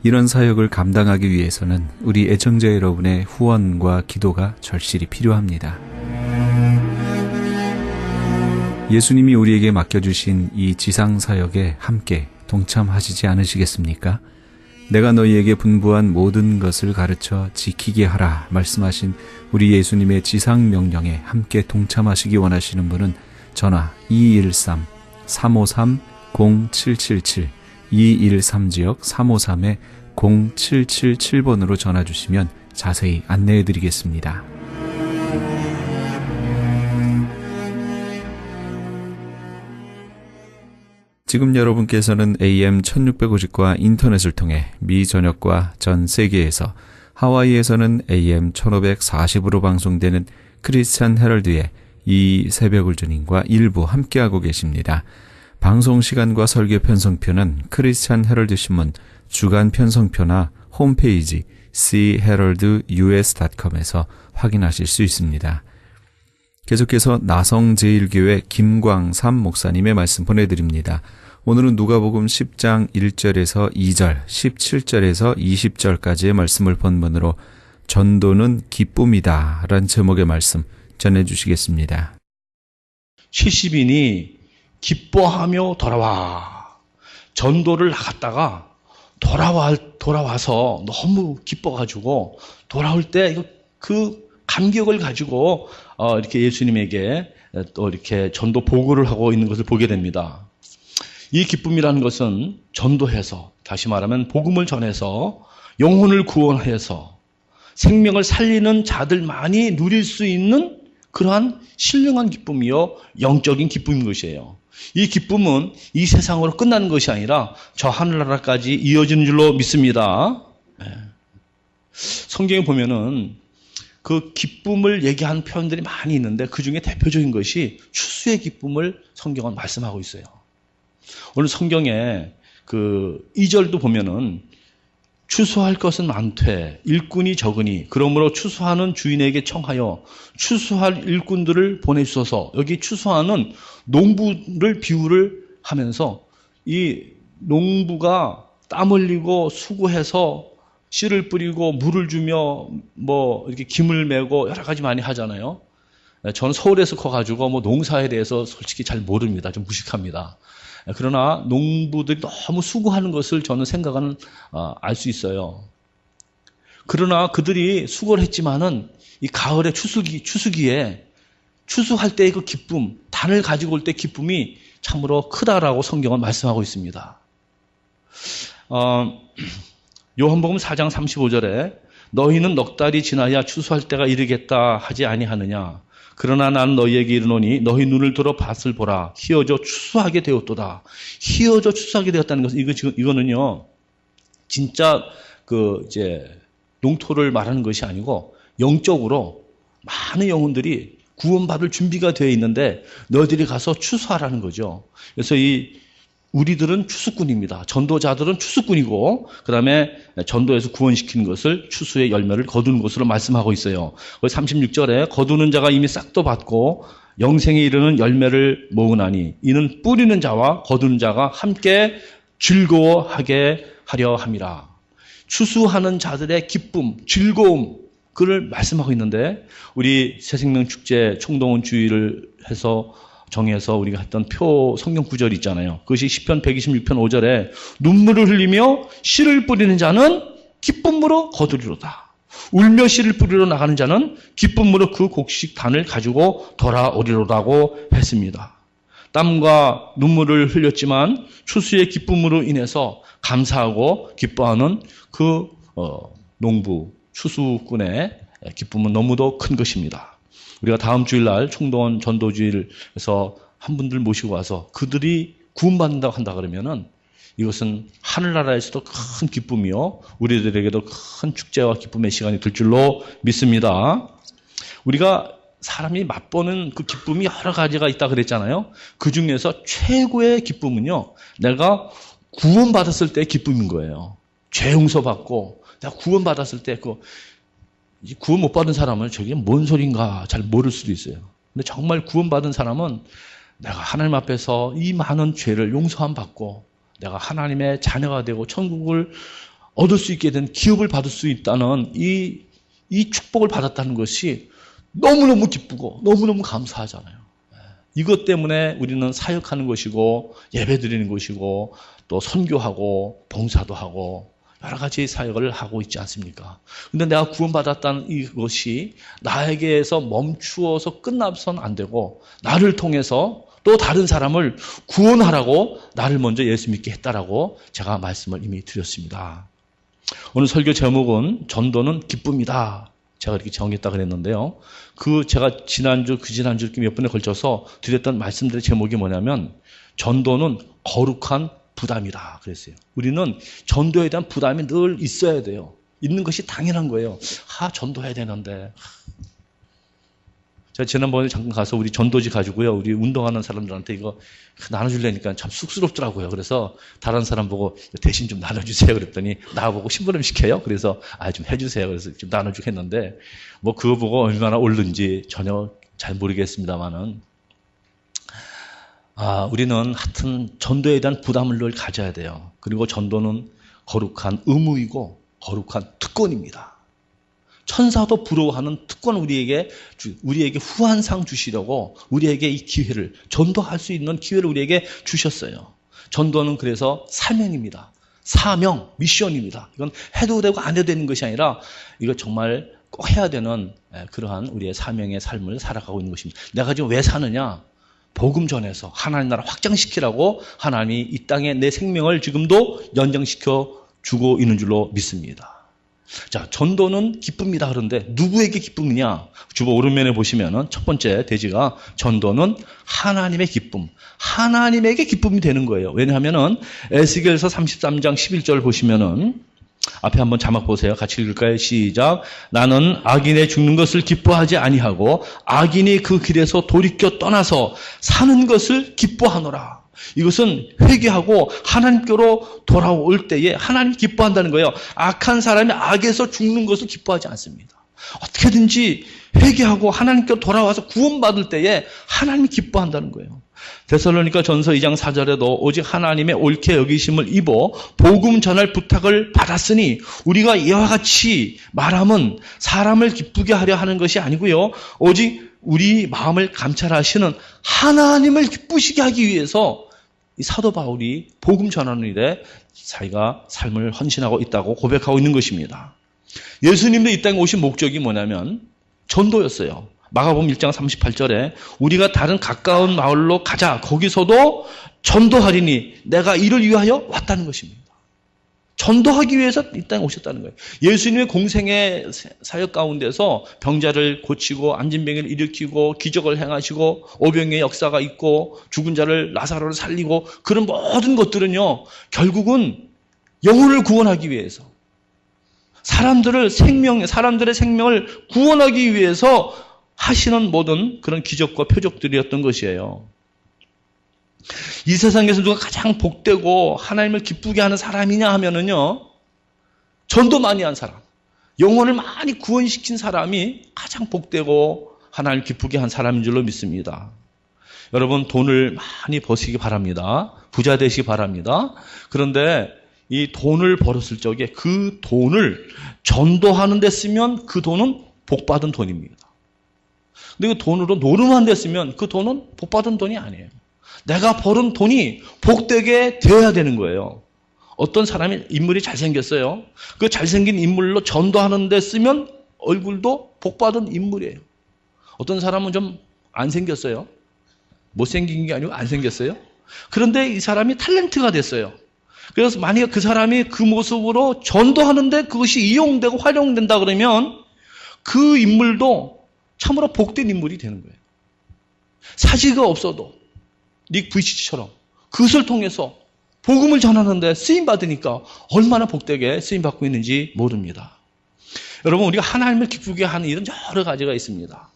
이런 사역을 감당하기 위해서는 우리 애청자 여러분의 후원과 기도가 절실히 필요합니다. 예수님이 우리에게 맡겨주신 이 지상 사역에 함께 동참하시지 않으시겠습니까? 내가 너희에게 분부한 모든 것을 가르쳐 지키게 하라 말씀하신 우리 예수님의 지상 명령에 함께 동참하시기 원하시는 분은 전화 213-353-0777 213지역 353-0777번으로 전화 주시면 자세히 안내해 드리겠습니다. 지금 여러분께서는 AM 1650과 인터넷을 통해 미 전역과 전 세계에서 하와이에서는 AM 1540으로 방송되는 크리스찬 헤럴드의 이 새벽을 주님과 일부 함께하고 계십니다. 방송 시간과 설교 편성표는 크리스찬 헤럴드 신문 주간 편성표나 홈페이지 cheraldus.com에서 확인하실 수 있습니다. 계속해서 나성제일교회 김광삼 목사님의 말씀 보내드립니다. 오늘은 누가복음 10장 1절에서 2절, 17절에서 20절까지의 말씀을 본문으로 전도는 기쁨이다 라는 제목의 말씀 전해주시겠습니다. 70인이 기뻐하며 돌아와. 전도를 나갔다가 돌아와서 너무 기뻐가지고 돌아올 때 그 감격을 가지고 이렇게 예수님에게 또 이렇게 전도 보고를 하고 있는 것을 보게 됩니다. 이 기쁨이라는 것은 전도해서, 다시 말하면 복음을 전해서 영혼을 구원해서 생명을 살리는 자들만이 누릴 수 있는 그러한 신령한 기쁨이요 영적인 기쁨인 것이에요. 이 기쁨은 이 세상으로 끝나는 것이 아니라 저 하늘나라까지 이어지는 줄로 믿습니다. 성경에 보면은 그 기쁨을 얘기하는 표현들이 많이 있는데 그 중에 대표적인 것이 추수의 기쁨을 성경은 말씀하고 있어요. 오늘 성경에 그 2절도 보면은 추수할 것은 많되 일꾼이 적으니 그러므로 추수하는 주인에게 청하여 추수할 일꾼들을 보내주소서. 여기 추수하는 농부를 비유를 하면서 이 농부가 땀 흘리고 수고해서 씨를 뿌리고 물을 주며 이렇게 김을 메고 여러 가지 많이 하잖아요. 저는 서울에서 커가지고 농사에 대해서 솔직히 잘 모릅니다. 좀 무식합니다. 그러나 농부들이 너무 수고하는 것을 저는 생각은 알 수 있어요. 그러나 그들이 수고를 했지만은 이 가을의 추수기에 추수할 때의 그 기쁨, 단을 가지고 올 때 기쁨이 참으로 크다라고 성경은 말씀하고 있습니다. 요한복음 4장 35절에 너희는 넉 달이 지나야 추수할 때가 이르겠다 하지 아니하느냐. 그러나 난 너희에게 이르노니 너희 눈을 들어 밭을 보라. 희어져 추수하게 되었도다. 희어져 추수하게 되었다는 것은 이거는요. 진짜 농토를 말하는 것이 아니고 영적으로 많은 영혼들이 구원받을 준비가 되어 있는데 너희들이 가서 추수하라는 거죠. 그래서 우리들은 추수꾼입니다. 전도자들은 추수꾼이고 그 다음에 전도에서 구원시키는 것을 추수의 열매를 거두는 것으로 말씀하고 있어요. 36절에 거두는 자가 이미 싹도 받고 영생에 이르는 열매를 모으나니 이는 뿌리는 자와 거두는 자가 함께 즐거워하게 하려 함이라. 추수하는 자들의 기쁨, 즐거움, 그를 말씀하고 있는데 우리 새생명축제 총동원 주의를 해서 정해서 우리가 했던 성경 구절이 있잖아요. 그것이 시편 126편 5절에 눈물을 흘리며 씨를 뿌리는 자는 기쁨으로 거두리로다. 울며 씨를 뿌리러 나가는 자는 기쁨으로 그 곡식 단을 가지고 돌아오리로다고 했습니다. 땀과 눈물을 흘렸지만 추수의 기쁨으로 인해서 감사하고 기뻐하는 그 농부, 추수꾼의 기쁨은 너무도 큰 것입니다. 우리가 다음 주일날 총동원 전도주일에서 한 분들 모시고 와서 그들이 구원받는다고 한다 그러면은 이것은 하늘나라에서도 큰 기쁨이요, 우리들에게도 큰 축제와 기쁨의 시간이 될 줄로 믿습니다. 우리가 사람이 맛보는 그 기쁨이 여러 가지가 있다 그랬잖아요. 그 중에서 최고의 기쁨은요, 내가 구원받았을 때의 기쁨인 거예요. 죄 용서받고 내가 구원받았을 때 구원 못 받은 사람은 저게 뭔 소린가 잘 모를 수도 있어요. 근데 정말 구원받은 사람은 내가 하나님 앞에서 이 많은 죄를 용서함 받고 내가 하나님의 자녀가 되고 천국을 얻을 수 있게 된 기업을 받을 수 있다는 이 축복을 받았다는 것이 너무너무 기쁘고 너무너무 감사하잖아요. 이것 때문에 우리는 사역하는 것이고 예배드리는 것이고 또 선교하고 봉사도 하고 여러 가지 사역을 하고 있지 않습니까? 근데 내가 구원받았다는 이것이 나에게서 멈추어서 끝나서는 안 되고 나를 통해서 또 다른 사람을 구원하라고 나를 먼저 예수 믿게 했다라고 제가 말씀을 이미 드렸습니다. 오늘 설교 제목은 전도는 기쁨이다. 제가 이렇게 정했다 그랬는데요. 제가 지난주 이렇게 몇 번에 걸쳐서 드렸던 말씀들의 제목이 뭐냐면 전도는 거룩한 부담이다 그랬어요. 우리는 전도에 대한 부담이 늘 있어야 돼요. 있는 것이 당연한 거예요. 전도해야 되는데. 제가 지난번에 잠깐 가서 우리 전도지 가지고요, 우리 운동하는 사람들한테 이거 나눠주려니까 참 쑥스럽더라고요. 그래서 다른 사람 보고 대신 좀 나눠주세요 그랬더니 나보고 심부름 시켜요. 그래서 좀 해주세요. 그래서 좀 나눠주고 했는데 그거 보고 얼마나 옳은지 전혀 잘 모르겠습니다만은 우리는 하여튼 전도에 대한 부담을 늘 가져야 돼요. 그리고 전도는 거룩한 의무이고 거룩한 특권입니다. 천사도 부러워하는 특권 우리에게 후한상 주시려고 우리에게 이 기회를, 전도할 수 있는 기회를 우리에게 주셨어요. 전도는 그래서 사명입니다. 사명, 미션입니다. 이건 해도 되고 안 해도 되는 것이 아니라 이거 정말 꼭 해야 되는 그러한 우리의 사명의 삶을 살아가고 있는 것입니다. 내가 지금 왜 사느냐? 복음 전해서 하나님 나라 확장시키라고 하나님이 이 땅에 내 생명을 지금도 연장시켜 주고 있는 줄로 믿습니다. 자, 전도는 기쁨이다 그런데 누구에게 기쁨이냐? 주보 오른면에 보시면은 첫 번째 대지가 전도는 하나님의 기쁨, 하나님에게 기쁨이 되는 거예요. 왜냐하면은 에스겔서 33장 11절 보시면은 앞에 한번 자막 보세요. 같이 읽을까요? 시작. 나는 악인의 죽는 것을 기뻐하지 아니하고 악인이 그 길에서 돌이켜 떠나서 사는 것을 기뻐하노라. 이것은 회개하고 하나님께로 돌아올 때에 하나님이 기뻐한다는 거예요. 악한 사람이 악에서 죽는 것을 기뻐하지 않습니다. 어떻게든지 회개하고 하나님께로 돌아와서 구원받을 때에 하나님이 기뻐한다는 거예요. 데살로니가 전서 2장 4절에도 오직 하나님의 옳게 여기심을 입어 복음 전할 부탁을 받았으니 우리가 이와 같이 말함은 사람을 기쁘게 하려 하는 것이 아니고요, 오직 우리 마음을 감찰하시는 하나님을 기쁘시게 하기 위해서 이 사도 바울이 복음 전하는 일에 자기가 삶을 헌신하고 있다고 고백하고 있는 것입니다. 예수님도 이 땅에 오신 목적이 뭐냐면 전도였어요. 마가복음 1장 38절에 우리가 다른 가까운 마을로 가자. 거기서도 전도하리니 내가 이를 위하여 왔다는 것입니다. 전도하기 위해서 이 땅에 오셨다는 거예요. 예수님의 공생의 사역 가운데서 병자를 고치고 안진병을 일으키고 기적을 행하시고 오병의 역사가 있고 죽은 자를 나사로를 살리고 그런 모든 것들은요, 결국은 영혼을 구원하기 위해서 사람들의 생명을 구원하기 위해서 하시는 모든 그런 기적과 표적들이었던 것이에요. 이 세상에서 누가 가장 복되고 하나님을 기쁘게 하는 사람이냐 하면은요, 전도 많이 한 사람, 영혼을 많이 구원시킨 사람이 가장 복되고 하나님을 기쁘게 한 사람인 줄로 믿습니다. 여러분, 돈을 많이 버시기 바랍니다. 부자 되시기 바랍니다. 그런데 이 돈을 벌었을 적에 그 돈을 전도하는 데 쓰면 그 돈은 복받은 돈입니다. 근데 그 돈으로 노름한 데 쓰면 그 돈은 복받은 돈이 아니에요. 내가 벌은 돈이 복되게 되어야 되는 거예요. 어떤 사람이 인물이 잘생겼어요. 그 잘생긴 인물로 전도하는 데 쓰면 얼굴도 복받은 인물이에요. 어떤 사람은 좀 안 생겼어요. 못생긴 게 아니고 안 생겼어요. 그런데 이 사람이 탤런트가 됐어요. 그래서 만약에 그 사람이 그 모습으로 전도하는데 그것이 이용되고 활용된다 그러면 그 인물도 참으로 복된 인물이 되는 거예요. 사지가 없어도 닉 부이치처럼 그것을 통해서 복음을 전하는데 쓰임받으니까 얼마나 복되게 쓰임받고 있는지 모릅니다. 여러분, 우리가 하나님을 기쁘게 하는 일은 여러 가지가 있습니다.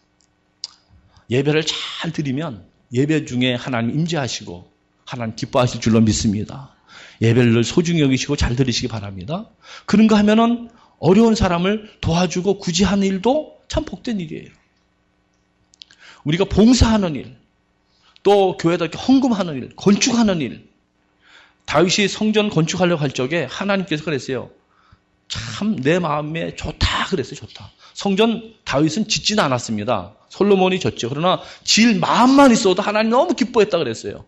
예배를 잘 드리면 예배 중에 하나님 임재하시고 하나님 기뻐하실 줄로 믿습니다. 예배를 소중히 여기시고 잘 들으시기 바랍니다. 그런 거 하면은 어려운 사람을 도와주고 구제하는 일도 참 복된 일이에요. 우리가 봉사하는 일, 또 교회에다 이렇게 헌금하는 일, 건축하는 일. 다윗이 성전 건축하려고 할 적에 하나님께서 그랬어요. 참 내 마음에 좋다 그랬어요. 좋다. 성전 다윗은 짓지는 않았습니다. 솔로몬이 졌죠. 그러나 질 마음만 있어도 하나님 너무 기뻐했다 그랬어요.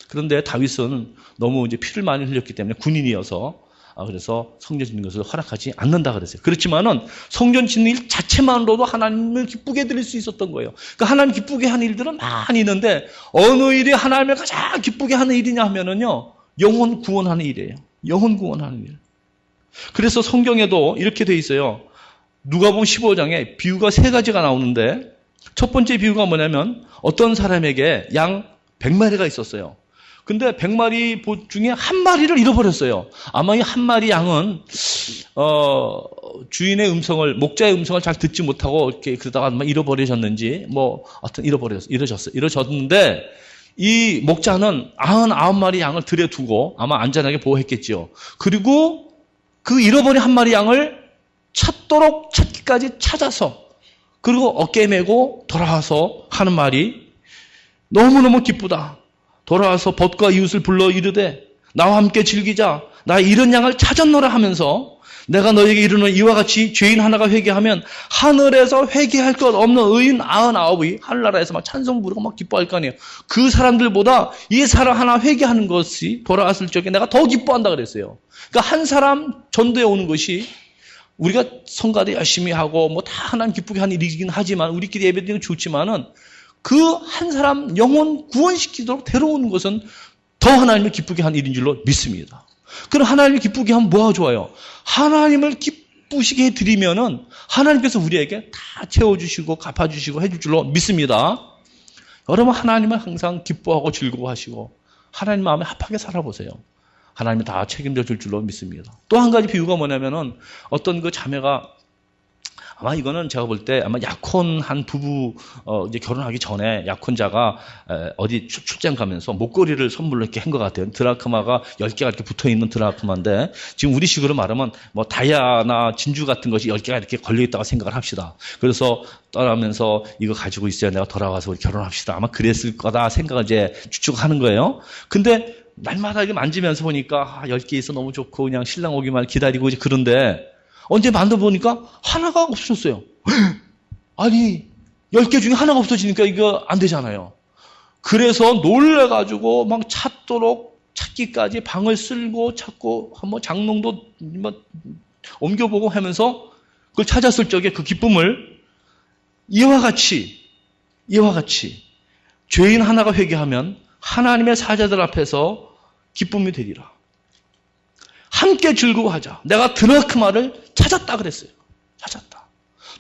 그런데 다윗은 너무 이제 피를 많이 흘렸기 때문에 군인이어서 그래서 성전 짓는 것을 허락하지 않는다 그랬어요. 그렇지만은 성전 짓는 일 자체만으로도 하나님을 기쁘게 드릴 수 있었던 거예요. 그러니까 하나님 기쁘게 하는 일들은 많이 있는데 어느 일이 하나님을 가장 기쁘게 하는 일이냐 하면은요, 영혼 구원하는 일이에요. 영혼 구원하는 일. 그래서 성경에도 이렇게 돼 있어요. 누가복음 15장에 비유가 3가지가 나오는데 첫 번째 비유가 뭐냐면 어떤 사람에게 양 100마리가 있었어요. 근데 100마리 중에 한 마리를 잃어버렸어요. 아마 이 한 마리 양은 주인의 음성을, 목자의 음성을 잘 듣지 못하고 이렇게 그러다가 아마 잃어버리셨는지 하여튼 잃어졌는데 이 목자는 99마리 양을 들여두고 아마 안전하게 보호했겠지요. 그리고 그 잃어버린 한 마리 양을 찾도록 찾기까지 찾아서 그리고 어깨에 메고 돌아와서 하는 말이 너무너무 기쁘다. 돌아와서 벗과 이웃을 불러 이르되 나와 함께 즐기자. 나 이런 양을 찾았노라 하면서 내가 너에게 이르는 이와 같이 죄인 하나가 회개하면 하늘에서 회개할 것 없는 의인 99이 하늘나라에서 막 찬송 부르고 막 기뻐할 거 아니에요. 그 사람들보다 이 사람 하나 회개하는 것이 돌아왔을 적에 내가 더 기뻐한다 그랬어요. 그러니까 한 사람 전도에 오는 것이 우리가 성가대 열심히 하고 다 하나님 기쁘게 하는 일이긴 하지만 우리끼리 예배드리는 건 좋지만은 그 한 사람 영혼 구원시키도록 데려오는 것은 더 하나님을 기쁘게 하는 일인 줄로 믿습니다. 그럼 하나님을 기쁘게 하면 뭐가 좋아요? 하나님을 기쁘시게 해드리면은 하나님께서 우리에게 다 채워주시고 갚아주시고 해줄 줄로 믿습니다. 여러분, 하나님은 항상 기뻐하고 즐거워하시고 하나님 마음에 합하게 살아보세요. 하나님이 다 책임져 줄 줄로 믿습니다. 또 한 가지 비유가 뭐냐면은 어떤 그 자매가 아마 이거는 제가 볼 때 아마 약혼한 부부 이제 결혼하기 전에 약혼자가 어디 출장 가면서 목걸이를 선물로 이렇게 한 것 같아요. 드라크마가 10개가 이렇게 붙어 있는 드라크마인데 지금 우리식으로 말하면 다이아나 진주 같은 것이 10개가 이렇게 걸려 있다고 생각을 합시다. 그래서 떠나면서 이거 가지고 있어야 내가 돌아와서 우리 결혼합시다. 아마 그랬을 거다 생각을 이제 추측하는 거예요. 근데 날마다 이게 만지면서 보니까 10개 있어 너무 좋고 그냥 신랑 오기만 기다리고 이제 그런데 언제 만져보니까 하나가 없어졌어요. 아니 10개 중에 하나가 없어지니까 이거 안 되잖아요. 그래서 놀래가지고 막 찾기까지 방을 쓸고 찾고 한번 장롱도 옮겨보고 하면서 그걸 찾았을 적에 그 기쁨을 이와 같이 죄인 하나가 회개하면 하나님의 사자들 앞에서 기쁨이 되리라. 함께 즐거워하자. 내가 드라크마를 찾았다 그랬어요. 찾았다.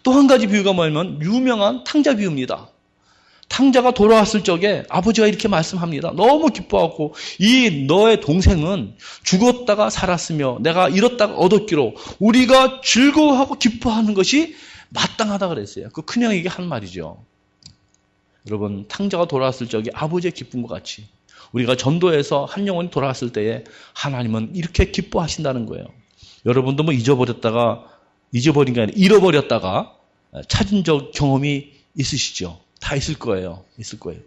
또 한 가지 비유가 뭐냐면 유명한 탕자 비유입니다. 탕자가 돌아왔을 적에 아버지가 이렇게 말씀합니다. 너무 기뻐하고 이 너의 동생은 죽었다가 살았으며 내가 잃었다가 얻었기로 우리가 즐거워하고 기뻐하는 것이 마땅하다 그랬어요. 그 큰형에게 한 말이죠. 여러분, 탕자가 돌아왔을 적에 아버지의 기쁨과 같이 우리가 전도해서 한 영혼이 돌아왔을 때에 하나님은 이렇게 기뻐하신다는 거예요. 여러분도 뭐 잊어버린 게 아니라 잃어버렸다가 찾은 적 경험이 있으시죠? 다 있을 거예요. 있을 거예요.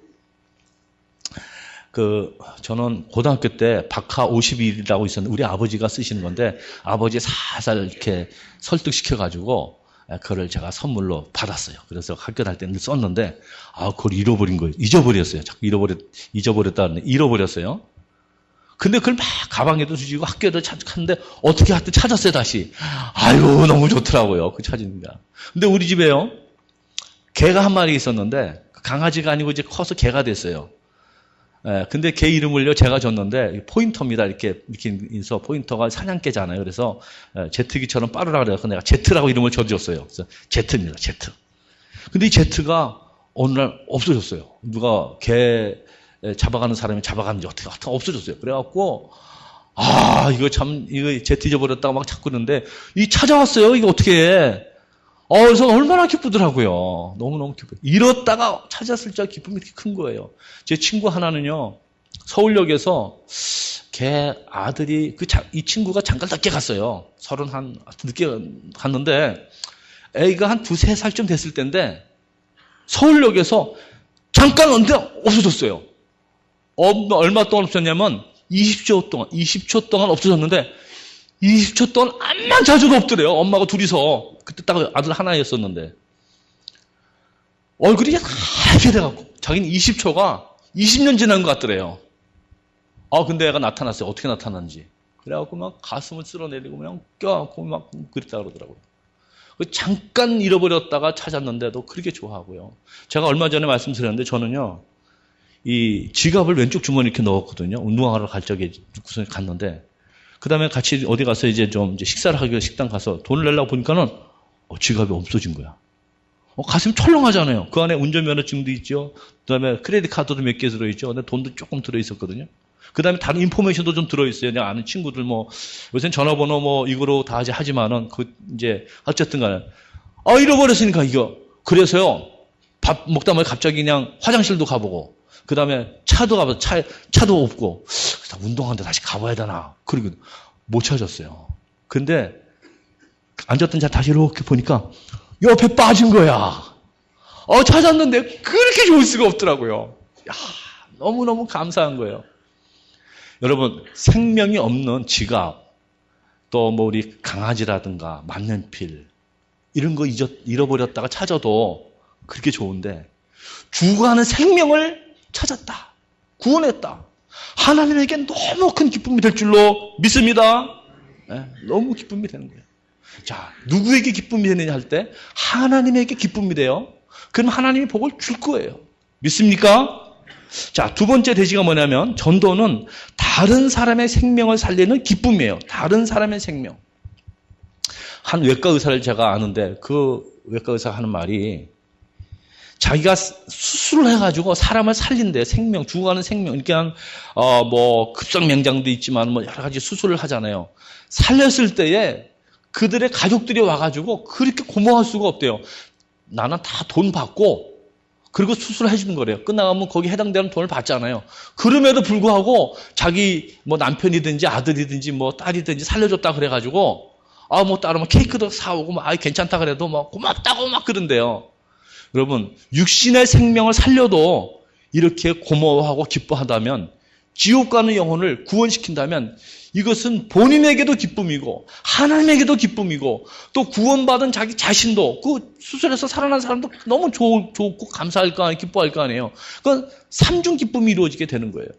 저는 고등학교 때 박하 52일이라고 있었는데 우리 아버지가 쓰시는 건데 아버지 살살 이렇게 설득시켜가지고 그걸 제가 선물로 받았어요. 그래서 학교 다닐 때는 썼는데 그걸 잃어버린 거예요. 잊어버렸어요. 자꾸 잊어버렸다는데 잃어버렸어요. 근데 그걸 막 가방에도 주시고 학교에도 찾았는데 어떻게 하여튼 찾았어요, 다시. 아유, 너무 좋더라고요. 그 찾으니까. 근데 우리 집에요, 개가 한 마리 있었는데 강아지가 아니고 이제 커서 개가 됐어요. 근데 개 이름을요, 제가 줬는데, 포인터입니다. 이렇게 인서 포인터가 사냥개잖아요. 그래서, 제트기처럼 빠르라 그래서 내가 제트라고 이름을 줘줬어요. 그래서 제트입니다, 제트. 근데 이 제트가 어느 날 없어졌어요. 누가 개 잡아가는 사람이 잡아갔는지 어떻게 없어졌어요. 그래갖고, 이거 제트 잊어버렸다고 막 찾고 있는데, 찾아왔어요. 이거 어떻게 해. 그래서 얼마나 기쁘더라고요. 너무너무 기뻐요. 잃었다가 찾았을 때 기쁨이 이렇게 큰 거예요. 제 친구 하나는요, 서울역에서 걔 아들이, 이 친구가 잠깐 늦게 갔어요. 늦게 갔는데, 애가 한 2-3살쯤 됐을 때인데, 서울역에서 잠깐 언제 없어졌어요. 얼마 동안 없었냐면, 20초 동안 없어졌는데, 20초 동안 암만 자주도 없더래요. 엄마가 둘이서. 그때 딱 아들 하나였었는데. 얼굴이 하얗게 돼갖고. 자기는 20초가 20년 지난 것 같더래요. 근데 애가 나타났어요. 어떻게 나타났는지. 그래갖고 막 가슴을 쓸어내리고 그냥 껴안고 막 그랬다 그러더라고요. 잠깐 잃어버렸다가 찾았는데도 그렇게 좋아하고요. 제가 얼마 전에 말씀드렸는데 저는요, 이 지갑을 왼쪽 주머니에 이렇게 넣었거든요. 운동하러 갈 적에 갔는데, 그 다음에 같이 어디 가서 이제 식사를 하기 위해서 식당 가서 돈을 내려고 보니까는, 지갑이 없어진 거야. 가슴이 철렁하잖아요. 그 안에 운전면허증도 있죠. 그 다음에 크레딧 카드도 몇 개 들어있죠. 근데 돈도 조금 들어있었거든요. 그 다음에 다른 인포메이션도 좀 들어있어요. 그냥 아는 친구들 요새는 전화번호 이거로 다 하지만은, 어쨌든 간에. 잃어버렸으니까 이거. 그래서요, 밥 먹다 보니 갑자기 그냥 화장실도 가보고, 그 다음에 차도 가보고, 차도 없고, 운동하는데 다시 가봐야 되나. 그리고 못 찾았어요. 근데, 앉았던 자 다시 이렇게 보니까, 옆에 빠진 거야. 찾았는데, 그렇게 좋을 수가 없더라고요. 너무너무 감사한 거예요. 여러분, 생명이 없는 지갑, 또 우리 강아지라든가, 만년필, 이런 거 잃어버렸다가 찾아도 그렇게 좋은데, 죽어가는 생명을 찾았다. 구원했다. 하나님에게 너무 큰 기쁨이 될 줄로 믿습니다. 너무 기쁨이 되는 거예요. 자, 누구에게 기쁨이 되느냐 할 때 하나님에게 기쁨이 돼요. 그럼 하나님이 복을 줄 거예요. 믿습니까? 자, 두 번째 대지가 뭐냐면 전도는 다른 사람의 생명을 살리는 기쁨이에요. 다른 사람의 생명. 한 외과 의사를 제가 아는데 그 외과 의사가 하는 말이 자기가 수술을 해가지고 사람을 살린대. 생명, 죽어가는 생명. 그러니까 급성명장도 있지만 여러 가지 수술을 하잖아요. 살렸을 때에 그들의 가족들이 와가지고 그렇게 고마워할 수가 없대요. 나는 다 돈 받고 그리고 수술을 해주는 거래요. 끝나가면 거기 해당되는 돈을 받잖아요. 그럼에도 불구하고 자기 남편이든지 아들이든지 딸이든지 살려줬다 그래가지고 따르면 케이크도 사오고 괜찮다 그래도 고맙다고 막 그런대요. 여러분, 육신의 생명을 살려도 이렇게 고마워하고 기뻐한다면, 지옥 가는 영혼을 구원시킨다면 이것은 본인에게도 기쁨이고 하나님에게도 기쁨이고 또 구원받은 자기 자신도 그 수술해서 살아난 사람도 너무 좋고 감사할 거 아니에요. 기뻐할 거 아니에요. 그건 삼중 기쁨이 이루어지게 되는 거예요.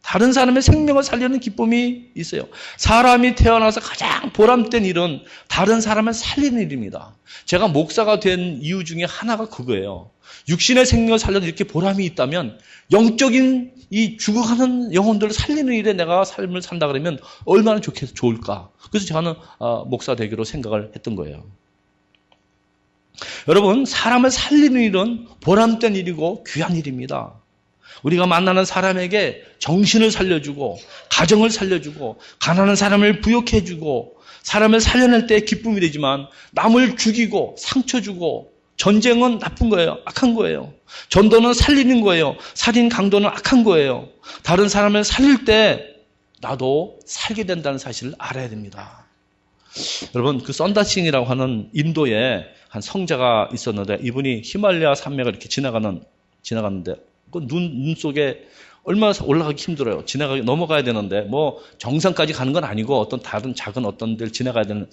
다른 사람의 생명을 살리는 기쁨이 있어요. 사람이 태어나서 가장 보람된 일은 다른 사람을 살리는 일입니다. 제가 목사가 된 이유 중에 하나가 그거예요. 육신의 생명을 살려도 이렇게 보람이 있다면 영적인 이 죽어가는 영혼들을 살리는 일에 내가 삶을 산다 그러면 얼마나 좋을까. 그래서 저는 목사 되기로 생각을 했던 거예요. 여러분, 사람을 살리는 일은 보람된 일이고 귀한 일입니다. 우리가 만나는 사람에게 정신을 살려주고 가정을 살려주고 가난한 사람을 부욕해주고 사람을 살려낼 때 기쁨이 되지만 남을 죽이고 상처 주고 전쟁은 나쁜 거예요. 악한 거예요. 전도는 살리는 거예요. 살인 강도는 악한 거예요. 다른 사람을 살릴 때 나도 살게 된다는 사실을 알아야 됩니다. 여러분, 그 썬다싱이라고 하는 인도에 한 성자가 있었는데 이분이 히말라야 산맥을 이렇게 지나갔는데 그 눈 속에 얼마나 올라가기 힘들어요. 넘어가야 되는데 뭐 정상까지 가는 건 아니고 어떤 다른 작은 어떤 데를 지나가야 되는.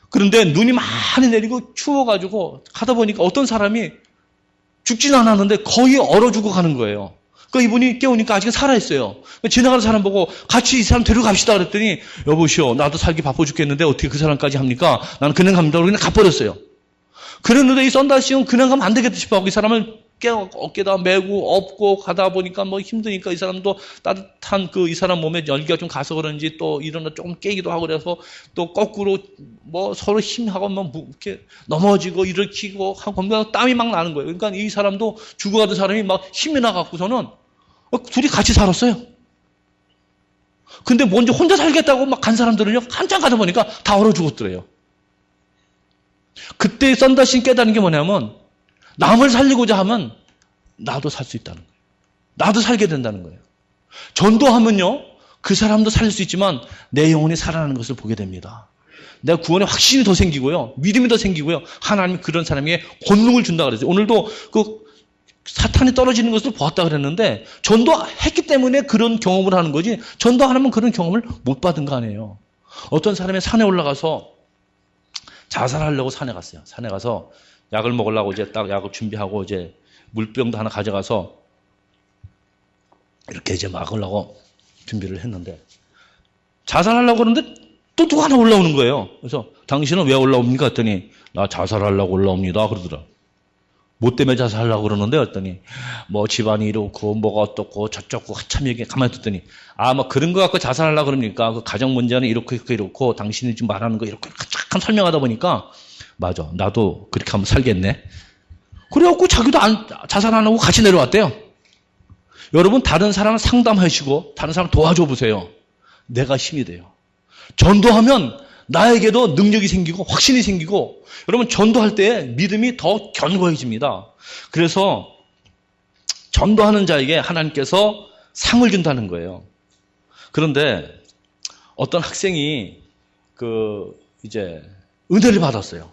그런데 눈이 많이 내리고 추워가지고 가다 보니까 어떤 사람이 죽지는 않았는데 거의 얼어 죽어 가는 거예요. 그러니까 이분이 깨우니까 아직은 살아있어요. 지나가는 사람 보고 같이 이 사람 데려갑시다 그랬더니 여보시오, 나도 살기 바빠 죽겠는데 어떻게 그 사람까지 합니까? 나는 그냥 갑니다. 그러고 그냥 가버렸어요. 그랬는데 이 썬다시온 그냥 가면 안 되겠다 싶어하고 이 사람을 어깨다 메고 업고 가다 보니까 뭐 힘드니까 이 사람도 따뜻한 이 사람 몸에 열기가 좀 가서 그런지 또 일어나 조금 깨기도 하고 그래서 또 거꾸로 뭐 서로 힘하고 뭐 이렇게 넘어지고 일으키고 하고 땀이 막 나는 거예요. 그러니까 이 사람도 죽어가던 사람이 막 힘이 나갖고서는 둘이 같이 살았어요. 근데 먼저 혼자 살겠다고 막 간 사람들은요, 한참 가다 보니까 다 얼어 죽었더래요. 그때 썬다신 깨달은 게 뭐냐면 남을 살리고자 하면 나도 살 수 있다는 거예요. 나도 살게 된다는 거예요. 전도하면요, 그 사람도 살릴 수 있지만 내 영혼이 살아나는 것을 보게 됩니다. 내 구원에 확신이 더 생기고요, 믿음이 더 생기고요, 하나님이 그런 사람에게 권능을 준다 그랬어요. 오늘도 사탄이 떨어지는 것을 보았다 그랬는데 전도했기 때문에 그런 경험을 하는 거지 전도 안 하면 그런 경험을 못 받은 거 아니에요. 어떤 사람이 산에 올라가서 자살하려고 산에 갔어요. 산에 가서 약을 먹으려고 이제 딱 약을 준비하고 이제 물병도 하나 가져가서 이렇게 이제 막으려고 준비를 했는데 자살하려고 그러는데 또 누가 하나 올라오는 거예요. 그래서 당신은 왜 올라옵니까? 했더니 나 자살하려고 올라옵니다. 그러더라. 뭐 때문에 자살하려고 그러는데 했더니 뭐 집안이 이렇고 뭐가 어떻고 저쩌고 한참 얘기 가만히 듣더니 뭐 그런 거 갖고 자살하려고 그럽니까? 그 가정 문제는 이렇고 당신이 지금 말하는 거 이렇게 잠깐 설명하다 보니까 맞아, 나도 그렇게 하면 살겠네. 그래갖고 자기도 자살 안 하고 같이 내려왔대요. 여러분, 다른 사람을 상담하시고 다른 사람 도와줘 보세요. 내가 힘이 돼요. 전도하면 나에게도 능력이 생기고 확신이 생기고 여러분, 전도할 때 믿음이 더 견고해집니다. 그래서 전도하는 자에게 하나님께서 상을 준다는 거예요. 그런데 어떤 학생이 이제 은혜를 받았어요.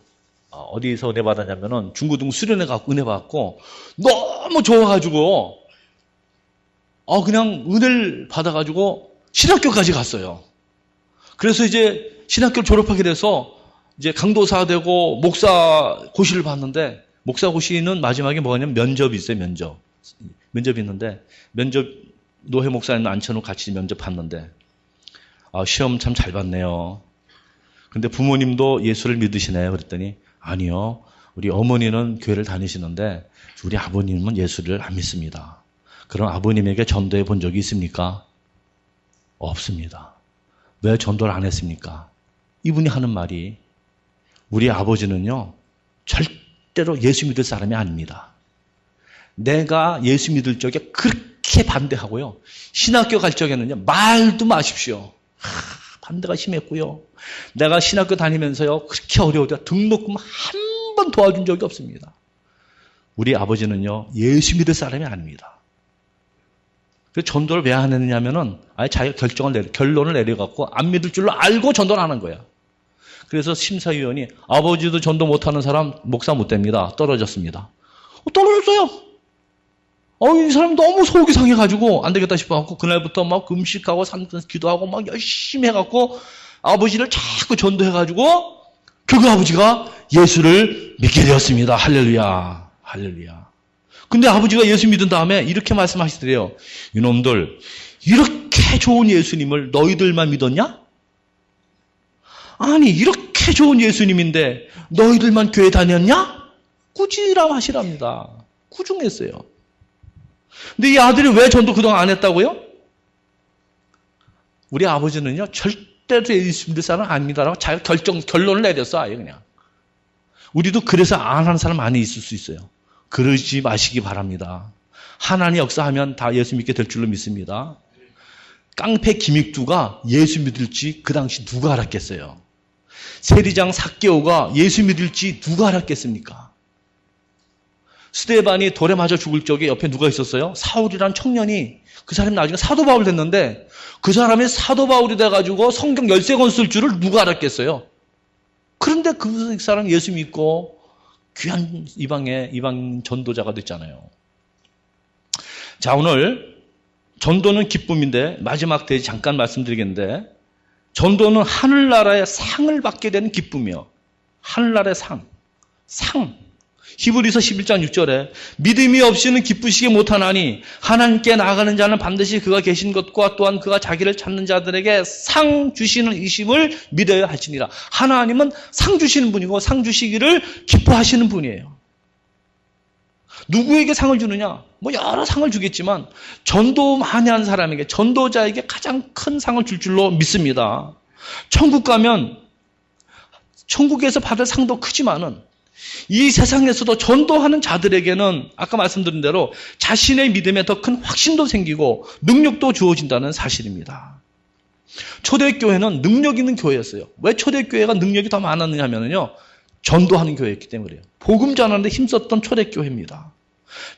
어디서 은혜 받았냐면은 중고등 수련회 갖고 은혜 받고 너무 좋아가지고 그냥 은혜를 받아가지고 신학교까지 갔어요. 그래서 이제 신학교를 졸업하게 돼서 이제 강도사 되고 목사 고시를 봤는데 목사 고시는 마지막에 뭐냐면 면접이 있어요. 면접이 있는데 노회 목사님 앉혀놓고 같이 면접 봤는데 시험 참 잘 봤네요. 근데 부모님도 예수를 믿으시네요. 그랬더니 아니요, 우리 어머니는 교회를 다니시는데 우리 아버님은 예수를 안 믿습니다. 그럼 아버님에게 전도해 본 적이 있습니까? 없습니다. 왜 전도를 안 했습니까? 이분이 하는 말이 우리 아버지는요, 절대로 예수 믿을 사람이 아닙니다. 내가 예수 믿을 적에 그렇게 반대하고요, 신학교 갈 적에는요, 말도 마십시오. 반대가 심했고요. 내가 신학교 다니면서요, 그렇게 어려워도 등록금 한 번 도와준 적이 없습니다. 우리 아버지는요, 예수 믿을 사람이 아닙니다. 그래서 전도를 왜 안 했느냐면은 아예 자기가 결론을 내려갖고 안 믿을 줄로 알고 전도를 안 한 거야. 그래서 심사위원이 아버지도 전도 못하는 사람 목사 못 됩니다. 떨어졌습니다. 떨어졌어요. 이 사람 너무 속이 상해가지고 안 되겠다 싶어갖고 그날부터 막 금식하고 기도하고 막 열심히 해갖고 아버지를 자꾸 전도해가지고 결국 아버지가 예수를 믿게 되었습니다. 할렐루야. 할렐루야. 근데 아버지가 예수 믿은 다음에 이렇게 말씀하시더래요. 이놈들, 이렇게 좋은 예수님을 너희들만 믿었냐? 아니, 이렇게 좋은 예수님인데 너희들만 교회 다녔냐? 꾸지람 하시랍니다. 꾸중했어요. 근데 이 아들이 왜 전도 그동안 안 했다고요? 우리 아버지는요, 절대로 예수 믿을 사람 아닙니다라고 자기가 결론을 내렸어, 아예 그냥. 우리도 그래서 안 하는 사람 많이 있을 수 있어요. 그러지 마시기 바랍니다. 하나님 역사하면 다 예수 믿게 될 줄로 믿습니다. 깡패 김익두가 예수 믿을지 그 당시 누가 알았겠어요? 세리장 삭개오가 예수 믿을지 누가 알았겠습니까? 스데반이 돌에 맞아 죽을 적에 옆에 누가 있었어요? 사울이란 청년이, 그 사람이 나중에 사도 바울 됐는데 그 사람이 사도 바울이 돼가지고 성경 13권 쓸 줄을 누가 알았겠어요? 그런데 그 사람 예수 믿고 귀한 이방 전도자가 됐잖아요. 자, 오늘 전도는 기쁨인데 마지막 대지 잠깐 말씀드리겠는데, 전도는 하늘나라의 상을 받게 되는 기쁨이요. 하늘나라의 상. 히브리서 11장 6절에 믿음이 없이는 기쁘시게 못하나니 하나님께 나아가는 자는 반드시 그가 계신 것과 또한 그가 자기를 찾는 자들에게 상 주시는 이심을 믿어야 할지니라. 하나님은 상 주시는 분이고 상 주시기를 기뻐하시는 분이에요. 누구에게 상을 주느냐? 뭐 여러 상을 주겠지만 전도 많이 한 사람에게, 전도자에게 가장 큰 상을 줄 줄로 믿습니다. 천국 가면 천국에서 받을 상도 크지만은 이 세상에서도 전도하는 자들에게는 아까 말씀드린 대로 자신의 믿음에 더 큰 확신도 생기고 능력도 주어진다는 사실입니다. 초대교회는 능력 있는 교회였어요. 왜 초대교회가 능력이 더 많았느냐 하면요, 전도하는 교회였기 때문에 그래요. 복음 전하는데 힘썼던 초대교회입니다.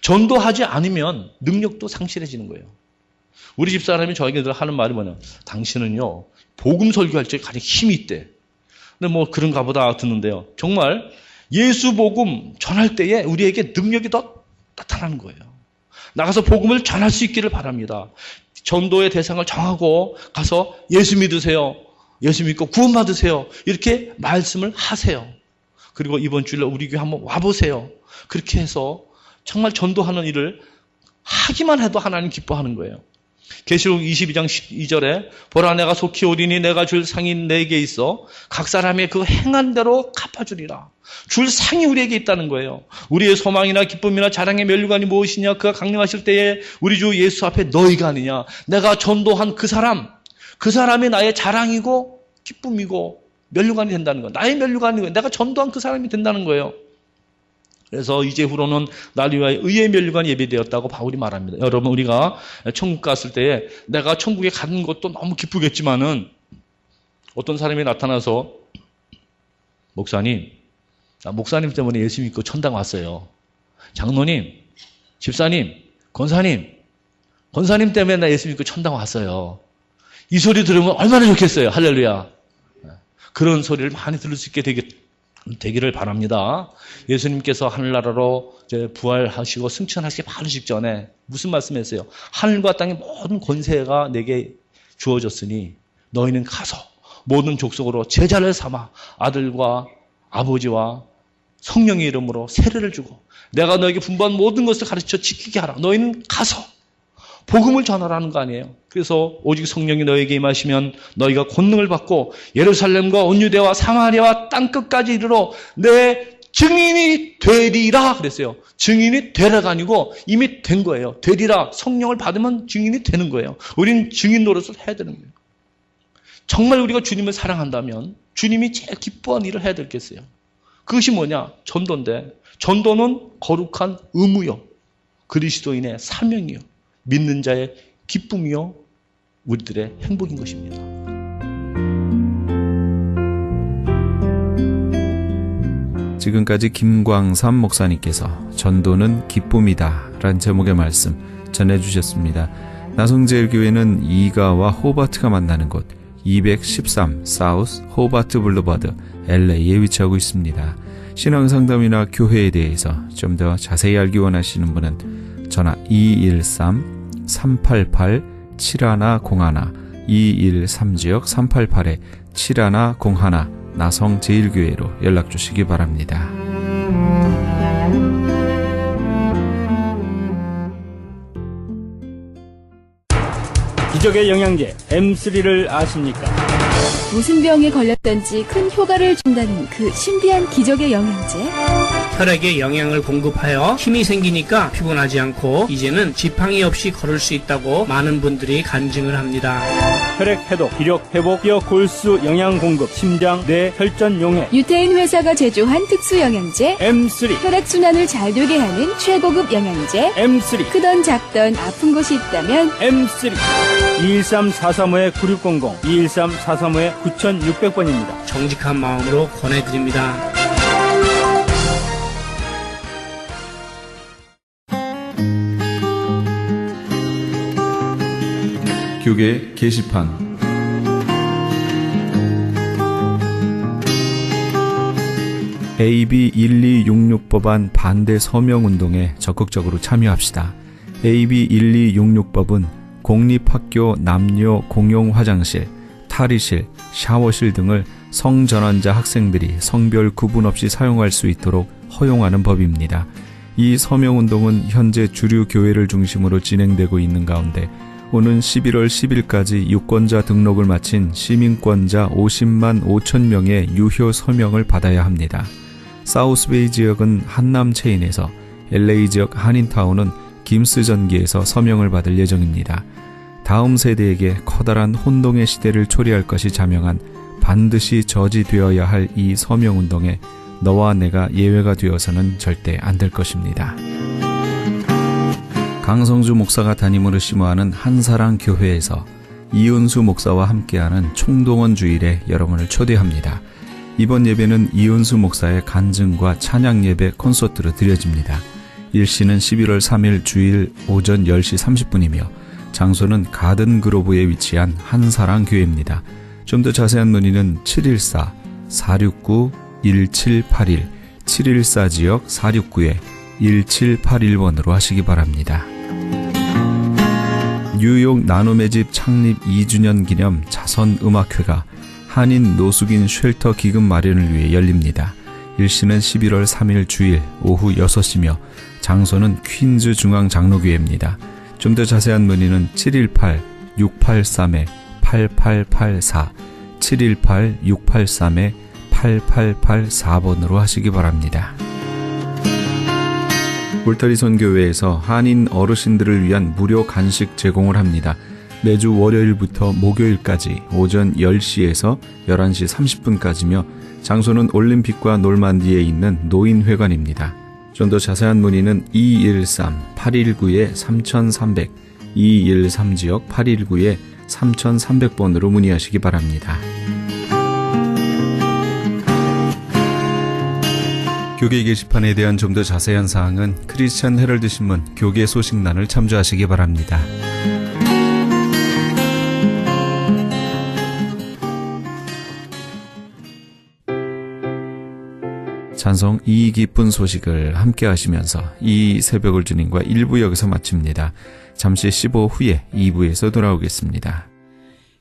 전도하지 않으면 능력도 상실해지는 거예요. 우리 집사람이 저에게 늘 하는 말이 뭐냐, 당신은요 복음 설교할 적에 가장 힘이 있대. 근데 뭐 그런가 보다 듣는데요, 정말 예수 복음 전할 때에 우리에게 능력이 더 나타나는 거예요. 나가서 복음을 전할 수 있기를 바랍니다. 전도의 대상을 정하고 가서 예수 믿으세요, 예수 믿고 구원받으세요, 이렇게 말씀을 하세요. 그리고 이번 주일에 우리 교회 한번 와보세요. 그렇게 해서 정말 전도하는 일을 하기만 해도 하나님 기뻐하는 거예요. 계시록 22장 12절에 보라, 내가 속히 오리니 내가 줄 상이 내게 있어 각 사람의 그 행한 대로 갚아주리라. 줄 상이 우리에게 있다는 거예요. 우리의 소망이나 기쁨이나 자랑의 면류관이 무엇이냐? 그가 강림하실 때에 우리 주 예수 앞에 너희가 아니냐? 내가 전도한 그 사람이 나의 자랑이고 기쁨이고 면류관이 된다는 거예요. 나의 면류관이고 내가 전도한 그 사람이 된다는 거예요. 그래서 이제 후로는 나를 위하여 의의 면류관이 예배되었다고 바울이 말합니다. 여러분, 우리가 천국 갔을 때에 내가 천국에 가는 것도 너무 기쁘겠지만은 어떤 사람이 나타나서 목사님, 나 목사님 때문에 예수 믿고 천당 왔어요. 장로님, 집사님, 권사님 때문에 나 예수 믿고 천당 왔어요. 이 소리 들으면 얼마나 좋겠어요. 할렐루야. 그런 소리를 많이 들을 수 있게 되기를 바랍니다. 예수님께서 하늘나라로 이제 부활하시고 승천하시기 바로 직전에 무슨 말씀했어요? 하늘과 땅의 모든 권세가 내게 주어졌으니 너희는 가서 모든 족속으로 제자를 삼아 아들과 아버지와 성령의 이름으로 세례를 주고 내가 너에게 분부한 모든 것을 가르쳐 지키게 하라. 너희는 가서 복음을 전하라는 거 아니에요. 그래서 오직 성령이 너에게 임하시면 너희가 권능을 받고 예루살렘과 온 유대와 사마리아와 땅끝까지 이르러 내 증인이 되리라 그랬어요. 증인이 되라가 아니고 이미 된 거예요. 되리라. 성령을 받으면 증인이 되는 거예요. 우리는 증인 노릇을 해야 되는 거예요. 정말 우리가 주님을 사랑한다면 주님이 제일 기뻐하는 일을 해야 되겠어요. 그것이 뭐냐? 전도인데, 전도는 거룩한 의무요, 그리스도인의 사명이요, 믿는 자의 기쁨이요, 우리들의 행복인 것입니다. 지금까지 김광삼 목사님께서 전도는 기쁨이다 라는 제목의 말씀 전해주셨습니다. 나성제일교회는 이가와 호바트가 만나는 곳 213 사우스 호바트 블루버드 LA에 위치하고 있습니다. 신앙상담이나 교회에 대해서 좀 더 자세히 알기 원하시는 분은 전화 213-388-7101 213지역 388-7101 나성제일교회로 연락주시기 바랍니다. 기적의 영양제 M3를 아십니까? 무슨 병에 걸렸던지 큰 효과를 준다는 그 신비한 기적의 영양제. 혈액에 영양을 공급하여 힘이 생기니까 피곤하지 않고 이제는 지팡이 없이 걸을 수 있다고 많은 분들이 간증을 합니다. 혈액 해독, 기력 회복, 뼈 골수 영양 공급, 심장, 뇌, 혈전 용해. 유태인 회사가 제조한 특수 영양제 M3, 혈액순환을 잘 되게 하는 최고급 영양제. M3, 크던 작던 아픈 곳이 있다면 M3. 213-435-9600, 213-435-9600번입니다. 정직한 마음으로 권해드립니다. 교계 게시판 AB 1266법안 반대 서명운동에 적극적으로 참여합시다. AB 1266법은 공립학교 남녀 공용 화장실, 탈의실, 샤워실 등을 성전환자 학생들이 성별 구분 없이 사용할 수 있도록 허용하는 법입니다. 이 서명운동은 현재 주류 교회를 중심으로 진행되고 있는 가운데 오는 11월 10일까지 유권자 등록을 마친 시민권자 50만 5천 명의 유효 서명을 받아야 합니다. 사우스베이 지역은 한남 체인에서, LA 지역 한인타운은 김스 전기에서 서명을 받을 예정입니다. 다음 세대에게 커다란 혼동의 시대를 초래할 것이 자명한 반드시 저지되어야 할 이 서명운동에 너와 내가 예외가 되어서는 절대 안 될 것입니다. 강성주 목사가 담임으로 심호하는 한사랑 교회에서 이은수 목사와 함께하는 총동원 주일에 여러분을 초대합니다. 이번 예배는 이은수 목사의 간증과 찬양 예배 콘서트로 드려집니다. 일시는 11월 3일 주일 오전 10시 30분이며 장소는 가든그로브에 위치한 한사랑 교회입니다. 좀 더 자세한 문의는 714-469-1781, 714지역 469-1781번으로 하시기 바랍니다. 뉴욕 나눔의 집 창립 2주년 기념 자선음악회가 한인 노숙인 쉘터 기금 마련을 위해 열립니다. 일시는 11월 3일 주일 오후 6시며 장소는 퀸즈 중앙장로교회입니다. 좀 더 자세한 문의는 718-683-8884, 718-683-8884번으로 하시기 바랍니다. 울타리 선교회에서 한인 어르신들을 위한 무료 간식 제공을 합니다. 매주 월요일부터 목요일까지 오전 10시에서 11시 30분까지며 장소는 올림픽과 놀만디에 있는 노인회관입니다. 좀 더 자세한 문의는 213-819-3300, 213지역 819-3300번으로 문의하시기 바랍니다. 교계 게시판에 대한 좀 더 자세한 사항은 크리스찬 헤럴드 신문 교계 소식란을 참조하시기 바랍니다. 찬송 이 기쁜 소식을 함께 하시면서 이 새벽을 주님과 1부 여기서 마칩니다. 잠시 15 후에 2부에서 돌아오겠습니다.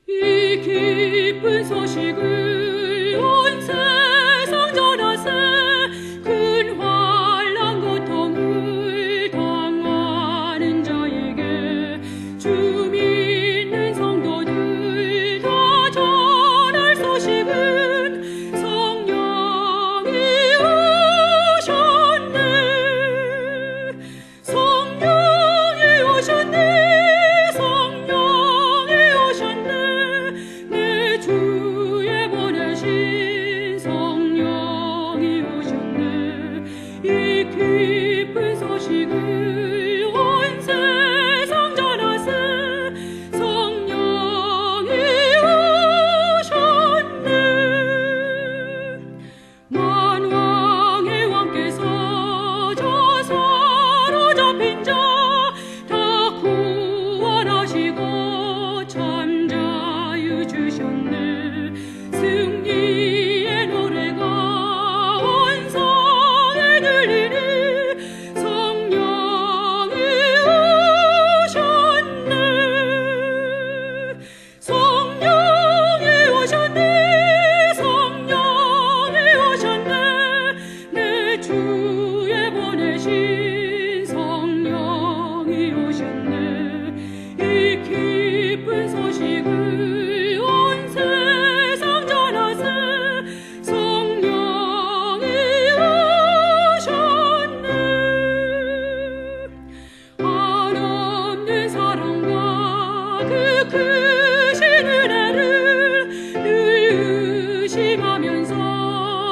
이 기쁜 소식을 온 세상 전하세 큰 환난 고통을 당하는 자에게 주 믿는 성도들 다 전할 소식은 성령이 오셨네 성령이 오셨네 성령이 오셨네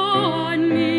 만민